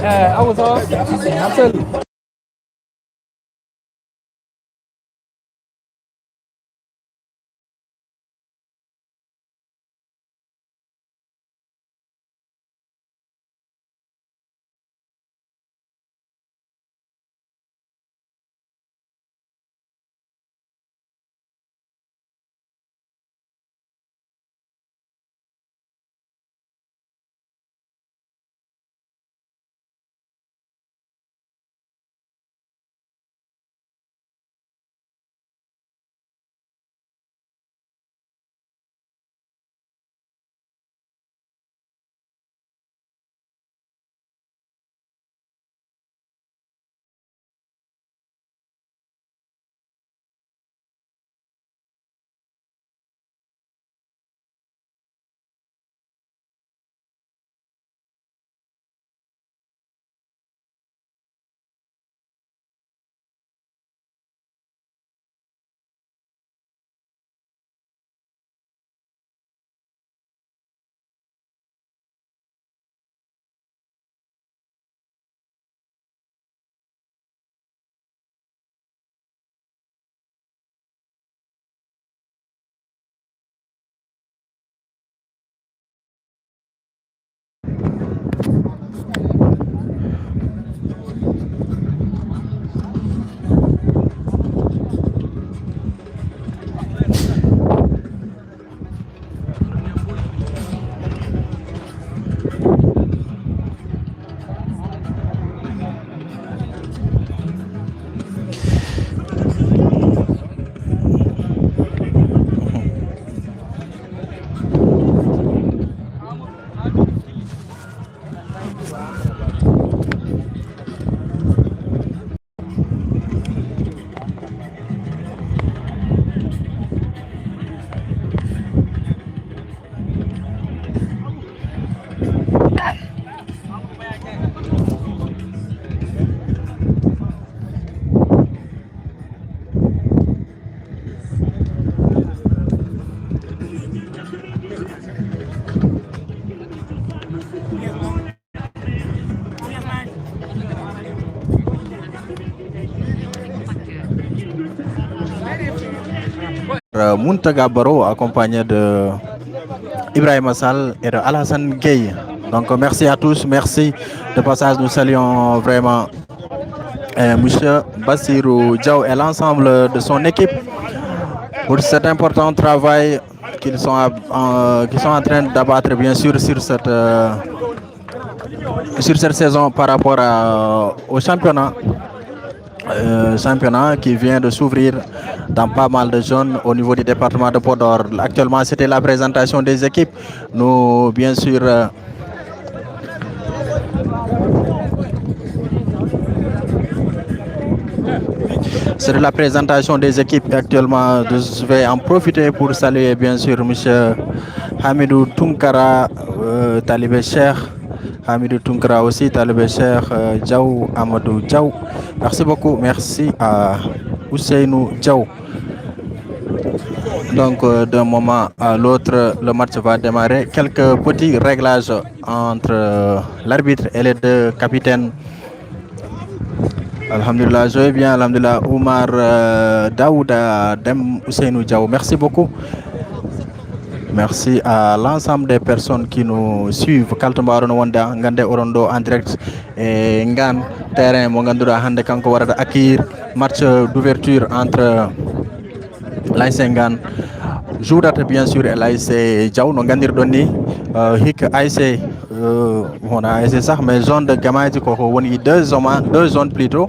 I was off. Absolutely. Muntaga Baro accompagné de Ibrahim Sall et de Alassane Gueye. Donc merci à tous, merci. De passage, nous saluons vraiment Monsieur Bassirou Diaw et l'ensemble de son équipe pour cet important travail qu'ils sont en train d'abattre bien sûr sur cette saison par rapport au championnat. Championnat qui vient de s'ouvrir dans pas mal de zones au niveau du département de Podor. Actuellement, c'était la présentation des équipes. Nous, bien sûr, c'est la présentation des équipes. Actuellement, je vais en profiter pour saluer, bien sûr, M. Hamidou Tunkara, Talibé Cheikh. Hamidou Tunkara aussi, Talibé Cheikh, Diaw, Amadou Diaw. Merci beaucoup. Merci à Ousseinou Diaw. Donc, d'un moment à l'autre, le match va démarrer. Quelques petits réglages entre l'arbitre et les deux capitaines. Alhamdulillah, je vais bien. Alhamdulillah, Oumar Daouda Dem Ousseinou Diaw. Merci beaucoup. Merci à l'ensemble des personnes qui nous suivent. Kaltumba Wanda, Ngande Orondo en direct et Ngan terrain Mongandura Hande Kanko Warada Akir. Match d'ouverture entre l'AS Ngan. Jourate bien sûr l'AS Diaw no Gandir Doni. Hik AS on a AS ça mais zone de Gamaji ko woni deux zones plutôt.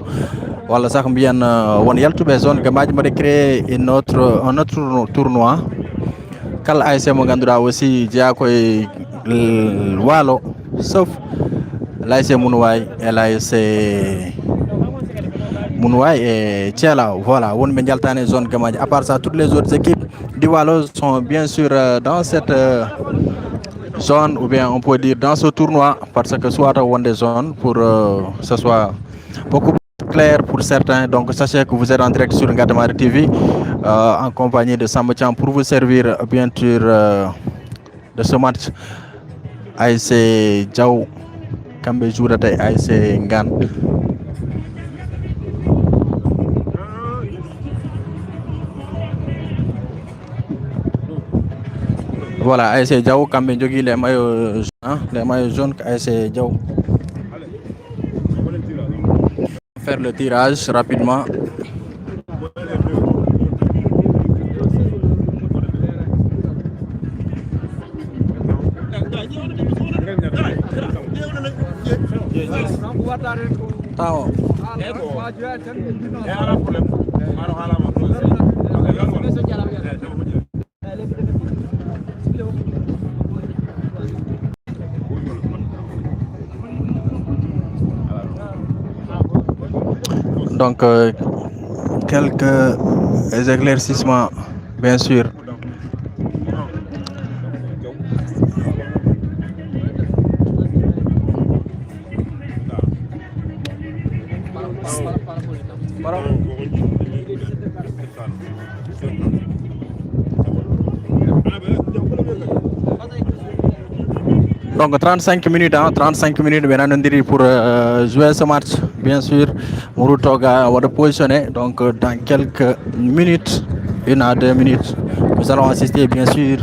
Voilà ça bien on yaltube zone Gamaji m'a créé un autre tournoi. Kal ASC mo ganduɗa aussi jeeya koye waalo sauf l'ASC Mounouaye et l'ASC Mounouaye et Thiela. Voilà, wonɓe jaltani zone Gamaji. À part ça, toutes les autres équipes du Waalo sont bien sûr dans cette zone, ou bien on peut dire dans ce tournoi, parce que soit on des zones pour que ce soit beaucoup plus clair pour certains. Donc sachez que vous êtes en direct sur Ngatamari TV en compagnie de Sambatian pour vous servir bien sûr de ce match. ASC Diaw Kambe Jourate ASC Ngan. Voilà, ASC Diaw Kambe Jogi les maillots jaunes ASC Diaw. Faire le tirage rapidement. Donc, quelques éclaircissements, bien sûr. Donc 35 minutes, 35 minutes pour jouer ce match. Bien sûr, Mouroutoga va positionner. Donc dans quelques minutes, 1 à 2 minutes, nous allons assister bien sûr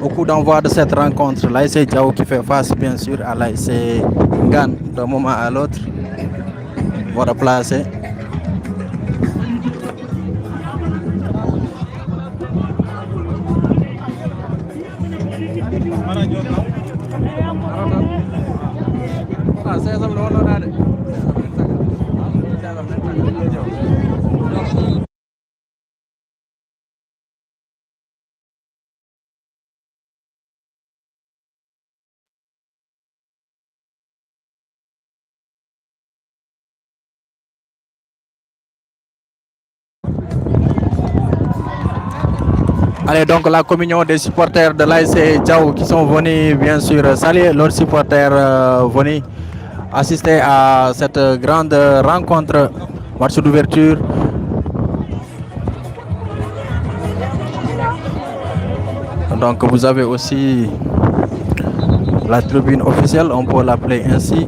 au coup d'envoi de cette rencontre. L'ASC Diaw qui fait face bien sûr à l'ASC Ngan d'un moment à l'autre. Voilà placé. Allez, donc la communion des supporters de l'ASC Diaw qui sont venus bien sûr saluer leurs supporters venus assister à cette grande rencontre, match d'ouverture. Donc vous avez aussi la tribune officielle, on peut l'appeler ainsi.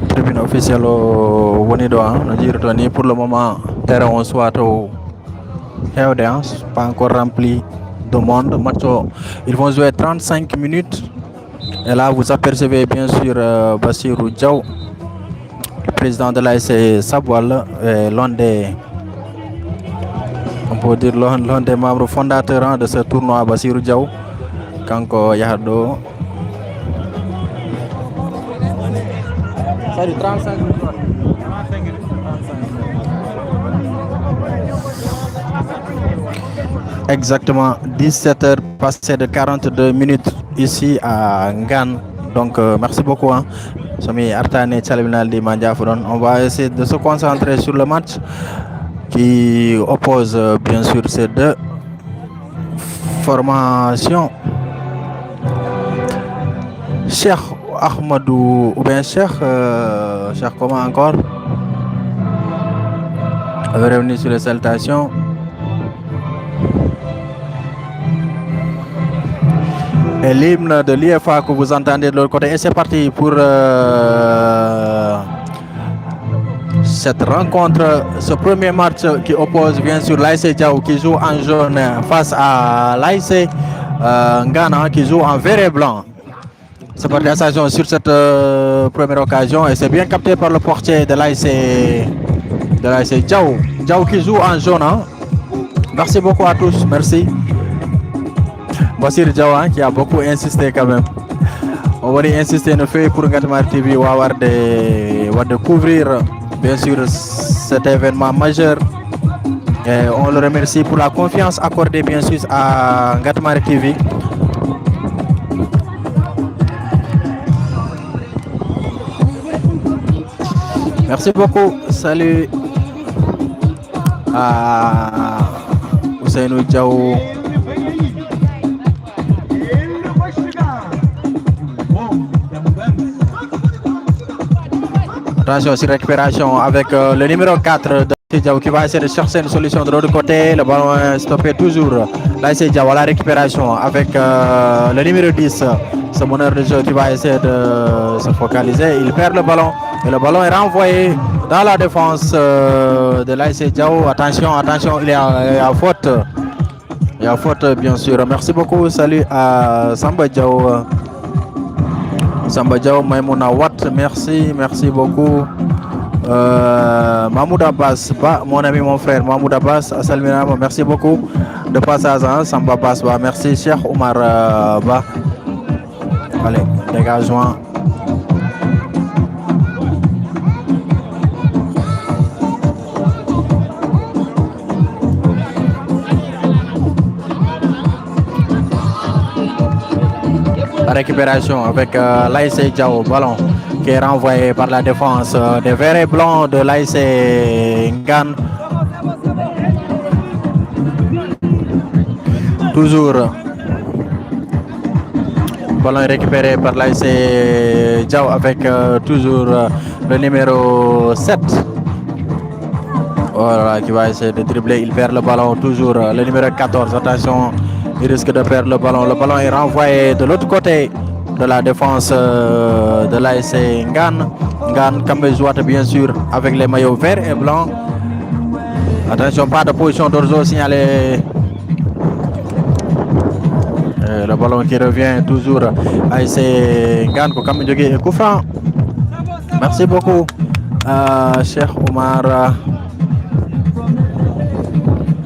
Tribune officielle au Wonidoa, pour le moment, terrain on soit au Héodéance, pas encore rempli de monde. Ils vont jouer 35 minutes. Et là, vous apercevez bien sûr Bassirou Diaw, le président de l'ASC Sabwal, l'un des, on peut dire l'un des membres fondateurs de ce tournoi, Bassirou Diaw, Kanko Yahado. Salut, 35 minutes. Exactement 17 h passées de 42 minutes ici à Ngan. Donc merci beaucoup. On va essayer de se concentrer sur le match qui oppose bien sûr ces deux formations. Cheikh Ahmadou ou bien Cheikh comment encore? On va revenir sur les salutations. Et l'hymne de l'IFA que vous entendez de l'autre côté. Et c'est parti pour cette rencontre, ce premier match qui oppose bien sûr l'ASC Diaw qui joue en jaune face à l'ASC Ngana qui joue en vert et blanc. C'est parti attention sur cette première occasion et c'est bien capté par le portier de l'ASC Diaw. Diaw qui joue en jaune. Merci beaucoup à tous, merci. Bassir Diaw qui a beaucoup insisté quand même. On va insister ne fait pour Ngatamari TV on va de couvrir bien sûr cet événement majeur. Et on le remercie pour la confiance accordée bien sûr à Ngatamari TV. Merci beaucoup. Salut à Ousseynou Diaw. Attention sur récupération avec le numéro 4 de Diaw qui va essayer de chercher une solution de l'autre côté. Le ballon est stoppé toujours. Là, c'est Diaw à la récupération avec le numéro 10. Ce meneur de jeu qui va essayer de se focaliser. Il perd le ballon et le ballon est renvoyé dans la défense de l'ASC Diaw. Attention, attention, il y a faute. Il y a faute, bien sûr. Merci beaucoup. Salut à Samba Diaw. Samba Diaw, Maïmouna Watt, merci beaucoup. Mahmoud Abbas, mon ami, mon frère, Mahmoud Abbas, Assalmina, merci beaucoup de passage, hein, Samba Abbas, merci, Cheikh Omar Ba. Allez, dégagement. Récupération avec l'ASC Diaw, ballon qui est renvoyé par la défense des verts et blancs de l'ASC Ngan. Toujours ballon est récupéré par l'ASC Diaw avec toujours le numéro 7. Voilà, qui va essayer de dribbler, il perd le ballon, toujours le numéro 14, attention, il risque de perdre le ballon est renvoyé de l'autre côté de la défense de l'ASC Ngan. Ngan Kambezouate bien sûr avec les maillots verts et blancs. Attention, pas de position d'orzo signalé. Le ballon qui revient toujours ASC Ngan pour Kambedjogé et coup franc. Merci beaucoup Cheikh Omar.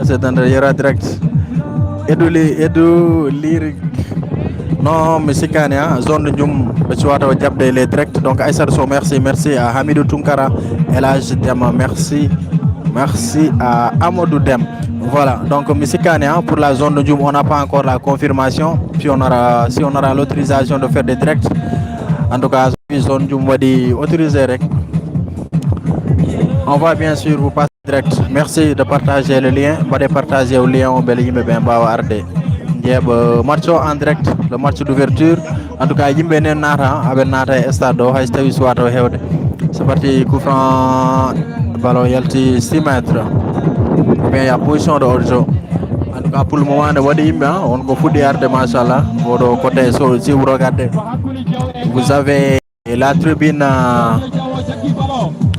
C'est dans le direct. Edu Lyric. Non, mais c'est quand même zone de Djoum, les directs. Donc, Aïssar So, merci à Hamidou Tunkara, Elage Dem, merci à Amadou Dem. Voilà, donc, Missikane, pour la zone de Djoum, on n'a pas encore la confirmation. Puis si on aura l'autorisation de faire des directs, en tout cas, la zone de Djoum va dire autoriser. On va bien sûr vous passer direct. Merci de partager le lien. Pas de partager le lien au Belgium et Bawa Arde. Match en direct, le match d'ouverture. En tout cas, il y a un stade. C'est parti, coup franc. Ballon yalti 6 mètres. Ou bien il y a position de hors-jeu. En tout cas, pour le moment, on va foutre Arde, machallah. Côté, si vous regardez, vous avez la tribune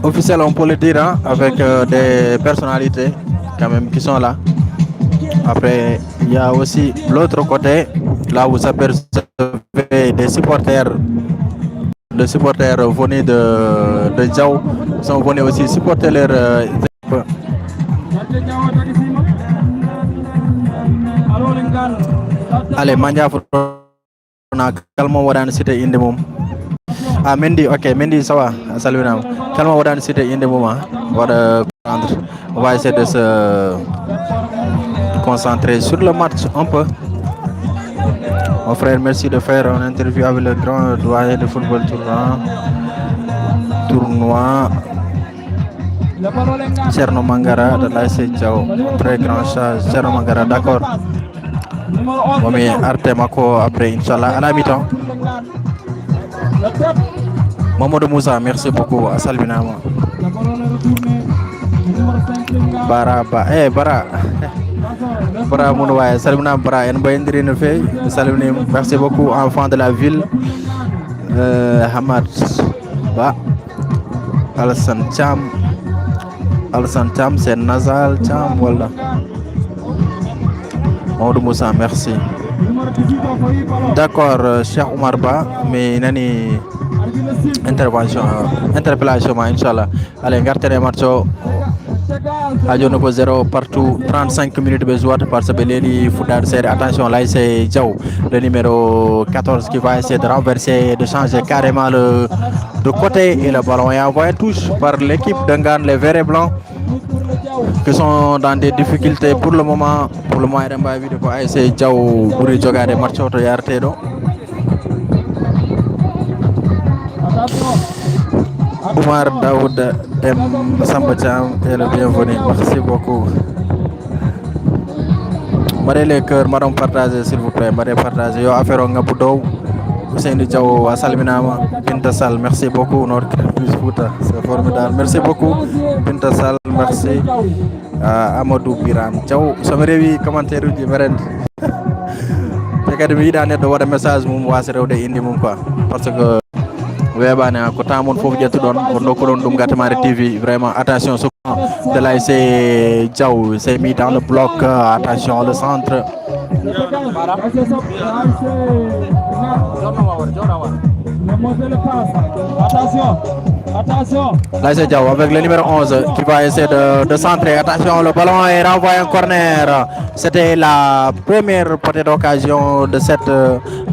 officielle, on peut le dire, hein, avec des personnalités quand même qui sont là. Après, il y a aussi l'autre côté, là où vous apercevez des supporters venus de Diaw, sont venus aussi supporter leur équipe. Allez, Mandia Fotona, calmement, on va citer une de mots. Ah, Mendy, ok, Mendy, ça va, salut, calmement, on va citer une de mots. On va essayer de se concentrer sur le match un peu. Mon frère, merci de faire une interview avec le grand doyen de football tournoi. Cherno Mangara de l'ASC Diaw, très grand charge. Cherno Mangara, d'accord. On met Arte Mako après, Inch'Allah, à la mi-temps. Mamadou Moussa, merci beaucoup. Assalmina. Bara. Bara Mounouaye, Salimna Bara, Nbayendirine Fey, Salimni, merci beaucoup, enfant de la ville. Hamad Ba, Alassane Cham, c'est Nazal Cham, voilà. Mamadou Moussa, merci. D'accord, Cheikh Omar Ba, mais nani interpellation, Inch'Allah. Allez, gardez Marcho. Radio Nouveau 0 partout, 35 minutes besoin par ce Beleli Foudar Serre. Attention, là c'est Diaw, le numéro 14 qui va essayer de renverser, de changer carrément de côté et le ballon est envoyé touche par l'équipe d'Ngan, les verts et blancs qui sont dans des difficultés pour le moment. Pour le moment, il y a une vidéo c'est Diaw pour jouer des matchs auto Yartedo. Oumar Daoud M. Samba Cham est le bienvenu. Merci beaucoup. Marez les cœurs, madame partagez s'il vous plaît. Marez partagez. Yo affaire on Ngaboudo. Ousseynou Diaw a salminama. Binta Sall, merci beaucoup. Notre plus Fouta, c'est formidable. Merci beaucoup. Binta Sall, merci. Amadou Biram Diaw, sama rewi commentaire uji berend. Te kadi mi yiɗa neɗɗo waɗa message mum wasa rewde indi mum quoi, parce que weɓani ko temps mon foof ƴettuɗon on nokkuɗon ɗum Gatamari TV. Vraiment attention souvent de l'ASC Diaw s'est mis dans le bloc. Attention le centre. L'ASC Diaw avec le numéro 11 qui va essayer de centrer. Attention, le ballon est renvoyé en corner. C'était la première peut-être occasion de cette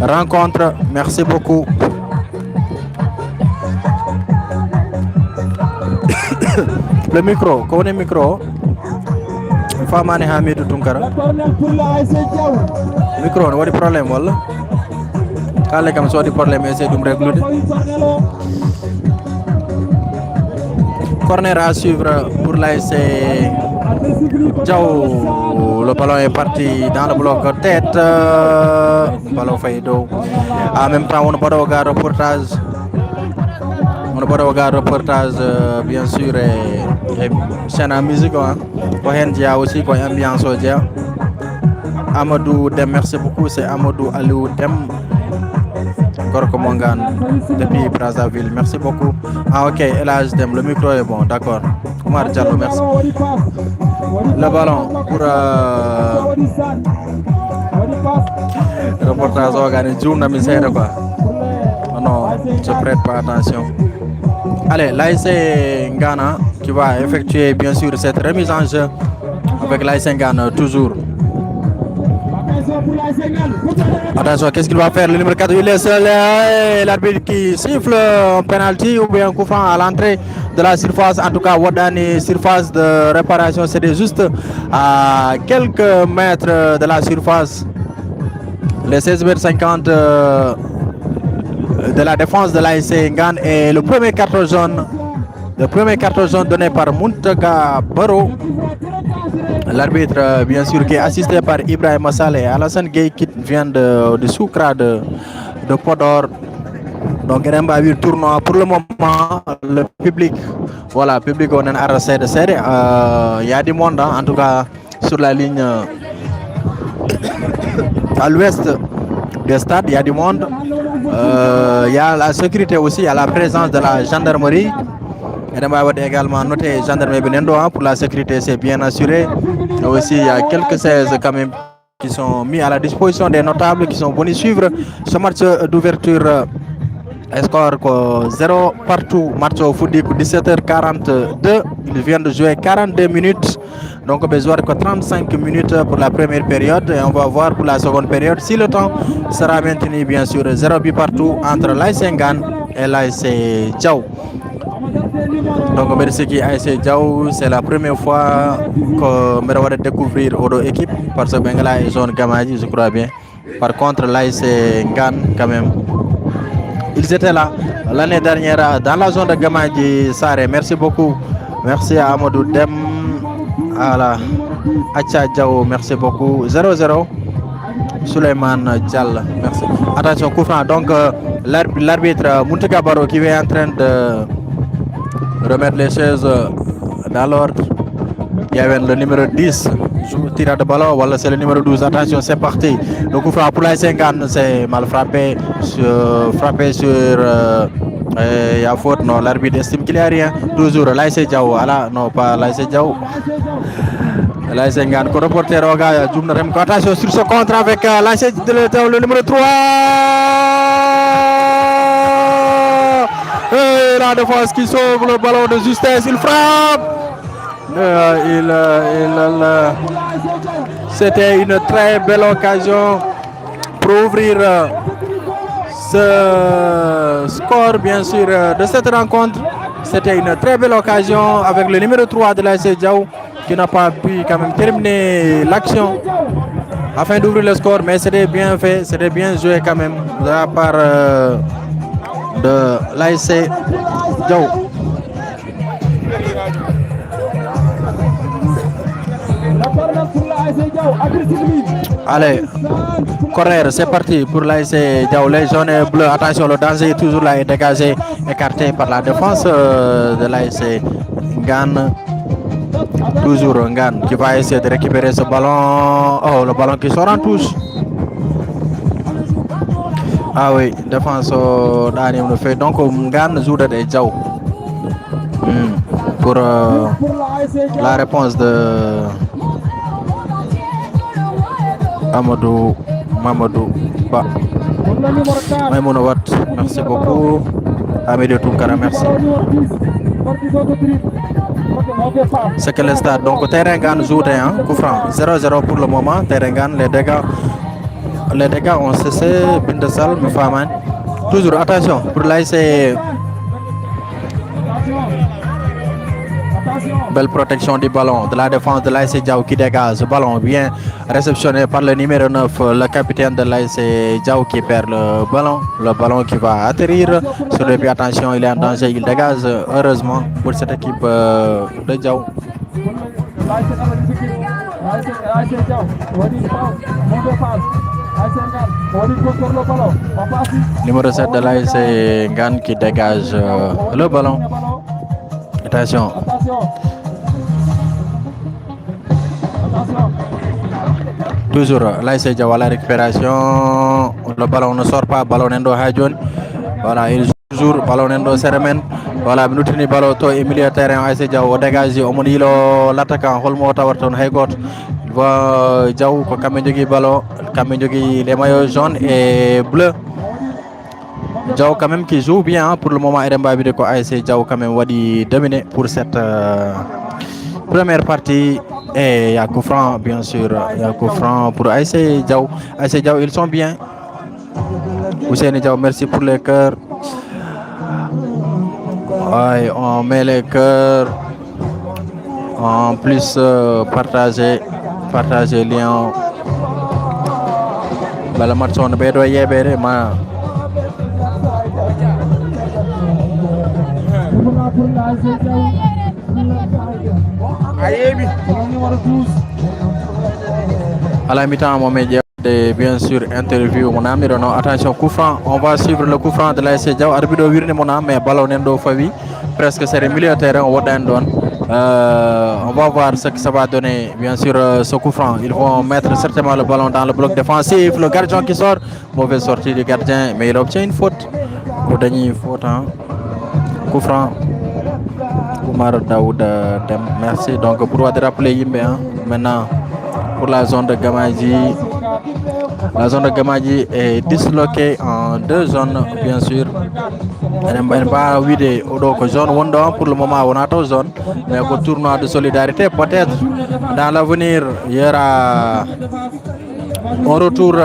rencontre. Merci beaucoup. Le micro, connais le micro. Famane Hamidou Tunkara. Micro, on a des problèmes, voilà. Quand les gens ont des problèmes, essayez de me régler. Corner à suivre pour l'ASC Diaw. Le ballon est parti dans le bloc tête. Ballon Faydo. En même temps, on n'a pas de regard reportage. On n'a pas de regard reportage, bien sûr, et chaîne à musique. Il y a aussi une ambiance. Amadou Dem, merci beaucoup. C'est Amadou Aliou Dem. Gorko Mongan depuis Brazzaville, merci beaucoup. Ah ok, Elage Dem, le micro est bon, d'accord. Omar Diallo, merci. Le ballon pour reportage organisé, journaliste quoi. Non, je prête pas attention. Allez, l'ASC Ngana qui va effectuer bien sûr cette remise en jeu avec l'ASC Ngana toujours. Attention, qu'est-ce qu'il va faire? Le numéro 4, il est seul. L'arbitre qui siffle un penalty ou bien un coup franc à l'entrée de la surface. En tout cas, Wadani, surface de réparation, c'était juste à quelques mètres de la surface. Les 16,50 m de la défense de l'ASC Ngane et le premier carton jaune. Le premier carton jaune donné par Muntaka Baro. L'arbitre, bien sûr, qui est assisté par Ibrahim Saleh et Alassane Gueye qui vient de Soukra de Podor. Donc, il y a eu tournoi pour le moment. Le public, voilà, le public, on a arrêté de serrer. Il y a du monde, hein, en tout cas, sur la ligne à l'ouest du stade. Il y a du monde. Il y a la sécurité aussi, il y a la présence de la gendarmerie. Et on va également noter gendarmerie Benendo pour la sécurité, c'est bien assuré. Et aussi, il y a quelques 16 quand même qui sont mis à la disposition des notables qui sont venus suivre ce match d'ouverture. Score 0 partout, match au foot 17h42. Ils viennent de jouer 42 minutes. Donc, besoin de 35 minutes pour la première période. Et on va voir pour la seconde période si le temps sera maintenu, bien sûr. 0 but partout entre l'ASC Ngane et l'ASC Diaw. Donc, merci qui ASC Diaw, c'est la première fois que je vais découvrir Odo équipe parce que Bengala est zone Gamadji, je crois bien. Par contre, l'ASC Ngane, quand même, ils étaient là l'année dernière dans la zone de Gamadji Sare. Merci beaucoup. Merci à Amadou Dem, à la Acha Diaw, merci beaucoup. 0-0. Souleymane Diall, merci. Attention, coup franc. Donc, l'arbitre Muntaka Baro qui est en train de remettre les choses dans l'ordre. Il y avait le numéro 10, tirage de ballon, voilà, c'est le numéro 12. Attention, c'est parti. Le coup franc pour la Ngane, c'est mal frappé. Frappé sur. Il y a faute, non, l'arbitre estime qu'il n'y a rien. Toujours l'ASC Diaw, voilà, non, pas l'ASC Diaw. L'ASC Ngane, le reporter Oga, attention sur ce contre avec l'ASC Diaw, le numéro 3. Et la défense qui sauve le ballon de justesse, il frappe. C'était une très belle occasion pour ouvrir ce score, bien sûr, de cette rencontre. C'était une très belle occasion avec le numéro 3 de l'ASC Diaw qui n'a pas pu quand même terminer l'action afin d'ouvrir le score, mais c'était bien fait, c'était bien joué quand même de la part de l'ASC Diaw. Allez, corner, c'est parti pour l'ASC Diao. Les jaunes et bleus, attention, le danger est toujours là et dégagé, écarté par la défense de l'ASC Ngan. Toujours Ngan qui va essayer de récupérer ce ballon. Oh, le ballon qui sort en touche. Ah oui, défense Dani on le fait. Donc Ngan joue de Diao. Pour la réponse de Mamadou Ba. Maïmouna Wat, merci beaucoup. Amédée Tounkara, merci. C'est que le stade. Donc Terengan joue un coup franc. 0-0 pour le moment. Terengan, les dégâts ont cessé. Bindesal, Moufaman. Toujours attention pour l'ASC. Belle protection du ballon de la défense de l'ASC Diao qui dégage. Ce ballon bien réceptionné par le numéro 9, le capitaine de l'ASC Diao qui perd le ballon qui va atterrir sur le pied. Attention, il est en danger, il dégage heureusement pour cette équipe de Diao. Numéro 7 de l'ASC Ngan qui dégage le ballon. Attention. Toujours l'ASC Diao à la récupération. Le ballon ne sort pas. Ballon Nendo Hadjon. Voilà, il joue toujours. Ballon Nendo Seremen. Voilà, Minutini ballon to et milieu terrain ASC Diao dégagé. Omonilo l'attaquant Holmo Tawarton Haygot. Il voit Diao ko Kamendjogi ballon. Kamendjogi les maillots jaunes et bleus. Diao quand même qui joue bien pour le moment. Edemba Bideko ASC Diao quand même wadi dominé pour cette première partie. Et il y a coup franc, bien sûr. Il y a coup franc pour ASC Diao. ASC Diao, ils sont bien. Ousseini Diao, merci pour les cœurs. Ouais, on met les cœurs. En plus, partager lien. Bala matson bedo yebere ma. À la mi-temps, mon média de bien sûr interview mon ami Renaud. Attention, coup franc, on va suivre le coup franc de l'ASC Diao. Arbitre virne mon âme, mais ballon nendo favi. Presque c'est le milieu de terrain, on va voir ce que ça va donner. Bien sûr, ce coup franc, ils vont mettre certainement le ballon dans le bloc défensif. Le gardien qui sort, mauvaise sortie du gardien, mais il obtient une faute. Pour gagner une faute, hein. Coup franc. Oumar Daoud Dem, merci. Donc pour rappeler Yimbe, hein, maintenant pour la zone de Gamadji. La zone de Gamadji est disloquée en deux zones, bien sûr. Pour le moment, on a deux zones, mais au tournoi de solidarité, peut-être dans l'avenir, il y aura un retour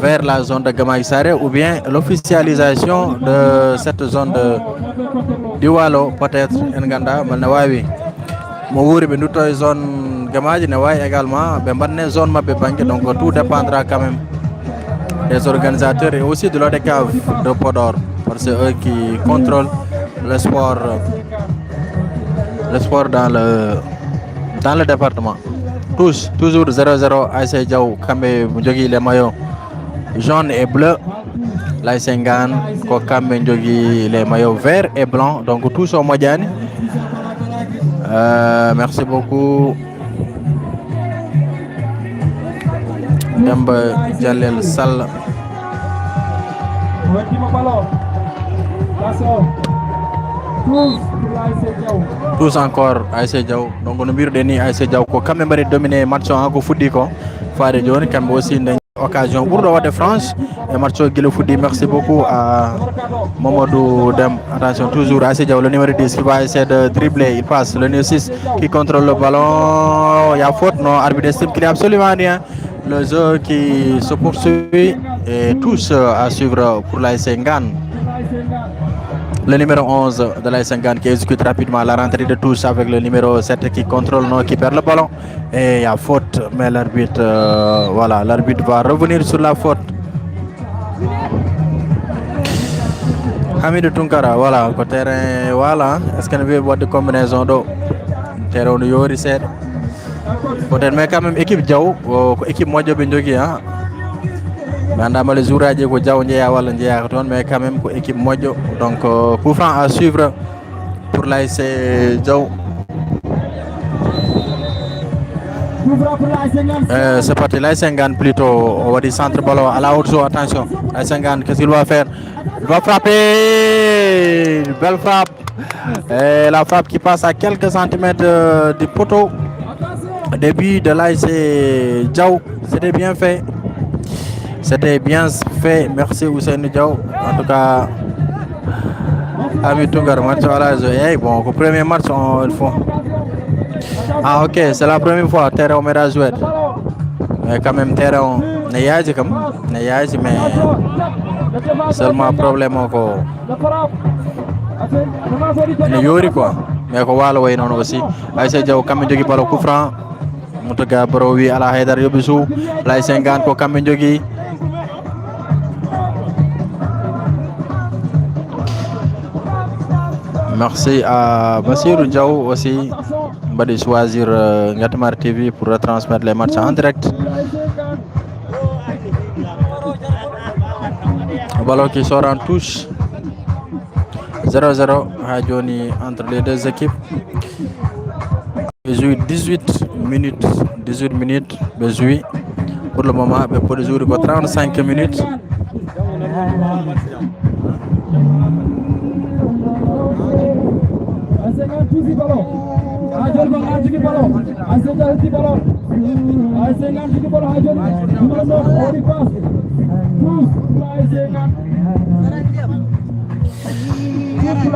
vers la zone de Gamaïsare ou bien l'officialisation de cette zone de Diwalo, peut-être Nganda, Malnawawi. Mouri Benuto zone Gamaji Nawai également, Bembarne zone Mabébangé, donc tout dépendra quand même des organisateurs et aussi de l'ODCAV de Podor, parce que c'est eux qui contrôlent le sport dans le département. Tous, toujours 0-0 ASC Diao, Kambe Mdjogi les maillots jaunes et bleus. L'ASC Ngan, Kambe Mdjogi les maillots verts et blancs, donc tous au Modiane. Merci beaucoup. Demba Jalel Sall. Tous encore ASC Diao. Donc on mire deni ASC Diao ko quand même dominer match en ko fuddi ko faade joni kambe aussi une occasion pour le de France et match gilo fuddi. Merci beaucoup à Mamadou Dem. Attention toujours ASC Diao, le numéro 10 qui va essayer de dribbler, il passe le numéro 6 qui contrôle le ballon. Il y a faute, non, arbitre estime qu'il n'y a absolument rien. Le jeu qui se poursuit et tous à suivre pour l'ASC Ngan. Le numéro 11 de l'ASC Ngan qui exécute rapidement la rentrée de touche avec le numéro 7 qui contrôle, non, qui perd le ballon. Et il y a faute, mais l'arbitre, voilà, l'arbitre va revenir sur la faute. Hamidou Tounkara, voilà, côté terrain, voilà. Est-ce qu'on veut voir de combinaison d'eau? Terrain de Yori, c'est. peut-être mais quand même équipe Diaw ko équipe moƴƴo ɓe jogui ha mi andama les jours aji ko Diaw jeeya walla jeeyaka toon mais quand même ko équipe moƴƴo donc coup franc à suivre pour l'ASC Diaw. C'est parti, l'ASC Ngane plutôt, on va dire centre ballon à la haute zone, attention, l'ASC Ngane, qu'est-ce qu'il va faire? Il va frapper, belle frappe, et la frappe qui passe à quelques centimètres du poteau. Début de l'ASC Diaw, c'était bien fait. C'était bien fait, merci Ousseynou Diaw. En tout cas, Ami Tungar, match à la zone. Bon, au premier match, il faut. Ah ok, c'est la première fois terrain on m'a joué. Mais quand même terrain ne yaji comme ne yaji mais seulement problème ko ne yori quoi. Mais ko walo way non aussi. ASC Diaw kam jogi balo coup franc. Mutaga bro wi ala Haydar yobisu l'ASC Ngane ko kam jogi. Merci à Bassirou Diaw aussi de choisir Ngatamar TV pour retransmettre les matchs en direct. Ballon qui sort en touche. 0-0 à Johnny entre les deux équipes. 18 minutes. 18 minutes. Pour le moment, pour le jour, 35 minutes.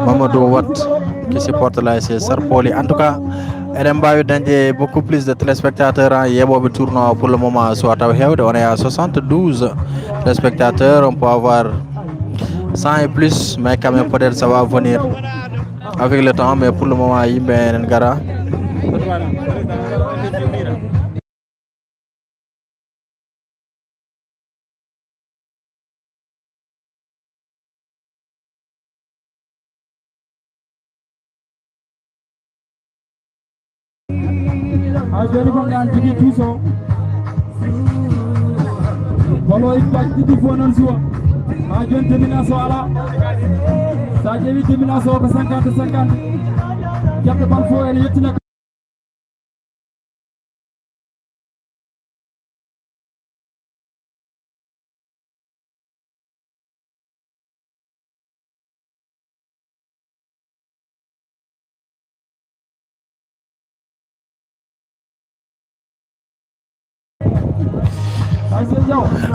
Mamadou Watt qui supporte l'ASC Sarpoli. En tout cas, Edemba Danje beaucoup plus de téléspectateurs en Yebobe tournoi pour le moment. Soit on est à 72 téléspectateurs. On peut avoir 100 et plus, mais quand même peut-être ça va venir avec le temps. Mais pour le moment, il y a un gara.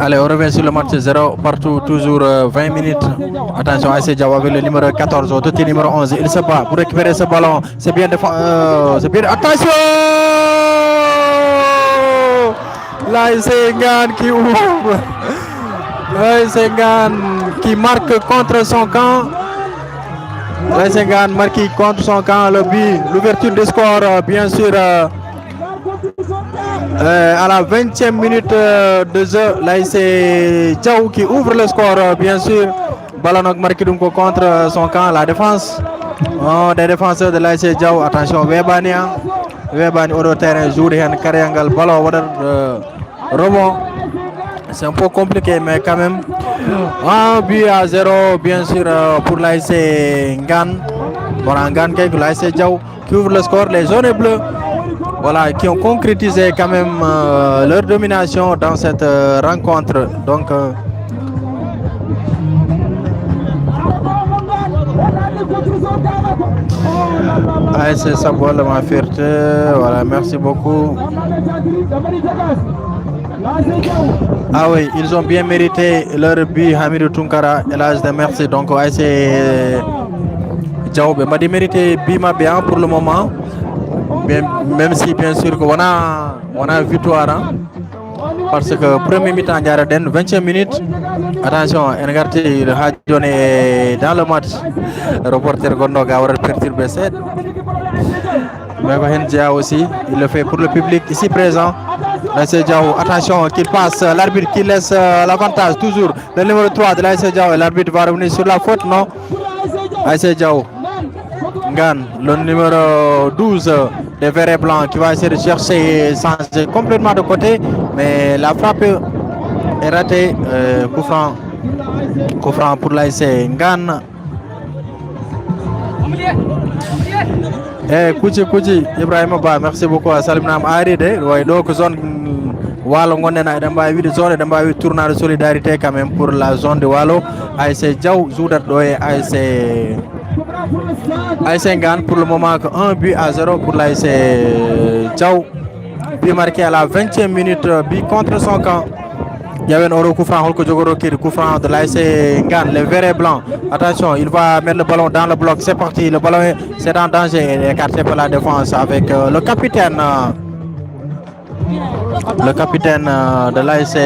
Allez, on revient sur le match 0 partout, toujours 20 minutes. Attention, ASC Diaw avec le numéro 14, au petit numéro 11. Il se bat pour récupérer ce ballon. C'est bien défendu. Attention! L'ASC Ngane qui ouvre. L'ASC Ngane qui marque contre son camp. L'ASC Ngane marque contre son camp. Le but, l'ouverture du score, bien sûr. À la 20e minute de jeu, l'ASC Diaw qui ouvre le score, bien sûr. Ballon marqué contre son camp, la défense. Des défenseurs de l'ASC Diaw. Attention, Webani au terrain, joue un carrière, ballon, rebond. C'est un peu compliqué, mais quand même. Un but à 0, bien sûr, pour l'ASC Ngane. Bon, Ngane, l'ASC Diaw qui ouvre le score, les jaunes et bleus. Voilà, qui ont concrétisé quand même leur domination dans cette rencontre. Donc, c'est ça, voilà ma fierté. Voilà, merci beaucoup. Ah oui, ils ont bien mérité leur but, Hamidou Tunkara et l'âge de merci. Donc, c'est Diaw, m'a mérité Bima bien pour le moment. Même si bien sûr qu'on a victoire, hein, parce que premier mi-temps 20e minute. Attention, Engarti le Hadjon est dans le match. Reporter Gondoga va perturber cette. Mais Hendia aussi, il le fait pour le public ici présent. L'ASC Diaw, attention qu'il passe, l'arbitre qui laisse l'avantage toujours. Le numéro 3 de l'ASC Diaw, l'arbitre va revenir sur la faute, non? l'ASC Diaw. Ngan, le numéro 12 des Verts et Blancs qui va essayer de chercher et changer complètement de côté, mais la frappe est ratée. Coup franc pour l'ASC Ngan. Kuji Ibrahima Ba, merci beaucoup à Salimnam Aride. Donc zone Walo Ngondena et Demba de zone Demba tournoi de solidarité quand même pour la zone de Walo. ASC Djaou Zoudat Doye ASC Ngan pour le moment 1-0 pour l'ASC Djaou. But marqué à la 20e minute, but contre son camp. Il y avait un euro coup franc, coup franc de l'ASC Ngan, les verts et blancs. Attention, il va mettre le ballon dans le bloc. C'est parti, le ballon c'est en danger. Il est écarté par la défense avec le capitaine de l'ASC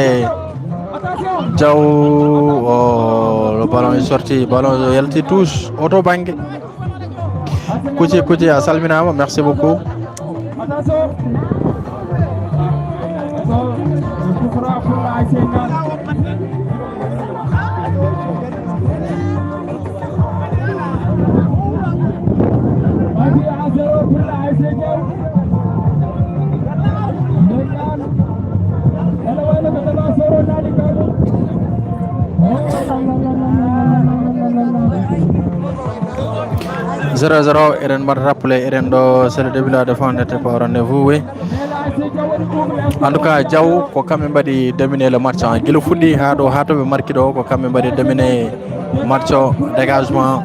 Djaou. Oh, le ballon est sorti. Ballon Yelti touche. Autobang. Kouti à Salmina, merci beaucoup. Eren m'a rappelé c'est le début de la défense n'était pas au rendez-vous, oui. En tout cas Djaou ko kamɓe mbaɗi dominer le match en guila fuɗɗi ha toɓe marqué ɗo ko kamɓe mbaɗi dominer match o dégagement.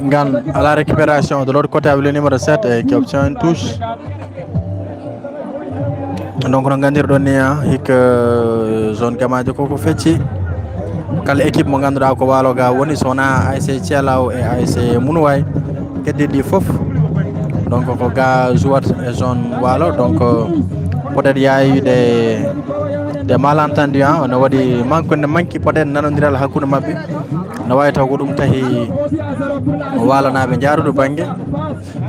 Ngan à la récupération de l'autre côté avec le numéro 7 qui obtient une touche. Donc no gandirɗon ni hikka zone gamaji koko fecci kala équipe mo ganduɗa ko walo ga woni sona ASC Thielaw e ASC Mounouay keddiɗi foof donc ko ga jouat e zone walo donc peut être yayi des malentendus no waɗi manki peut être nanodiral hakkude mabɓe no wawi taw ko ɗum tahi walonaɓe jaaruɗo banggue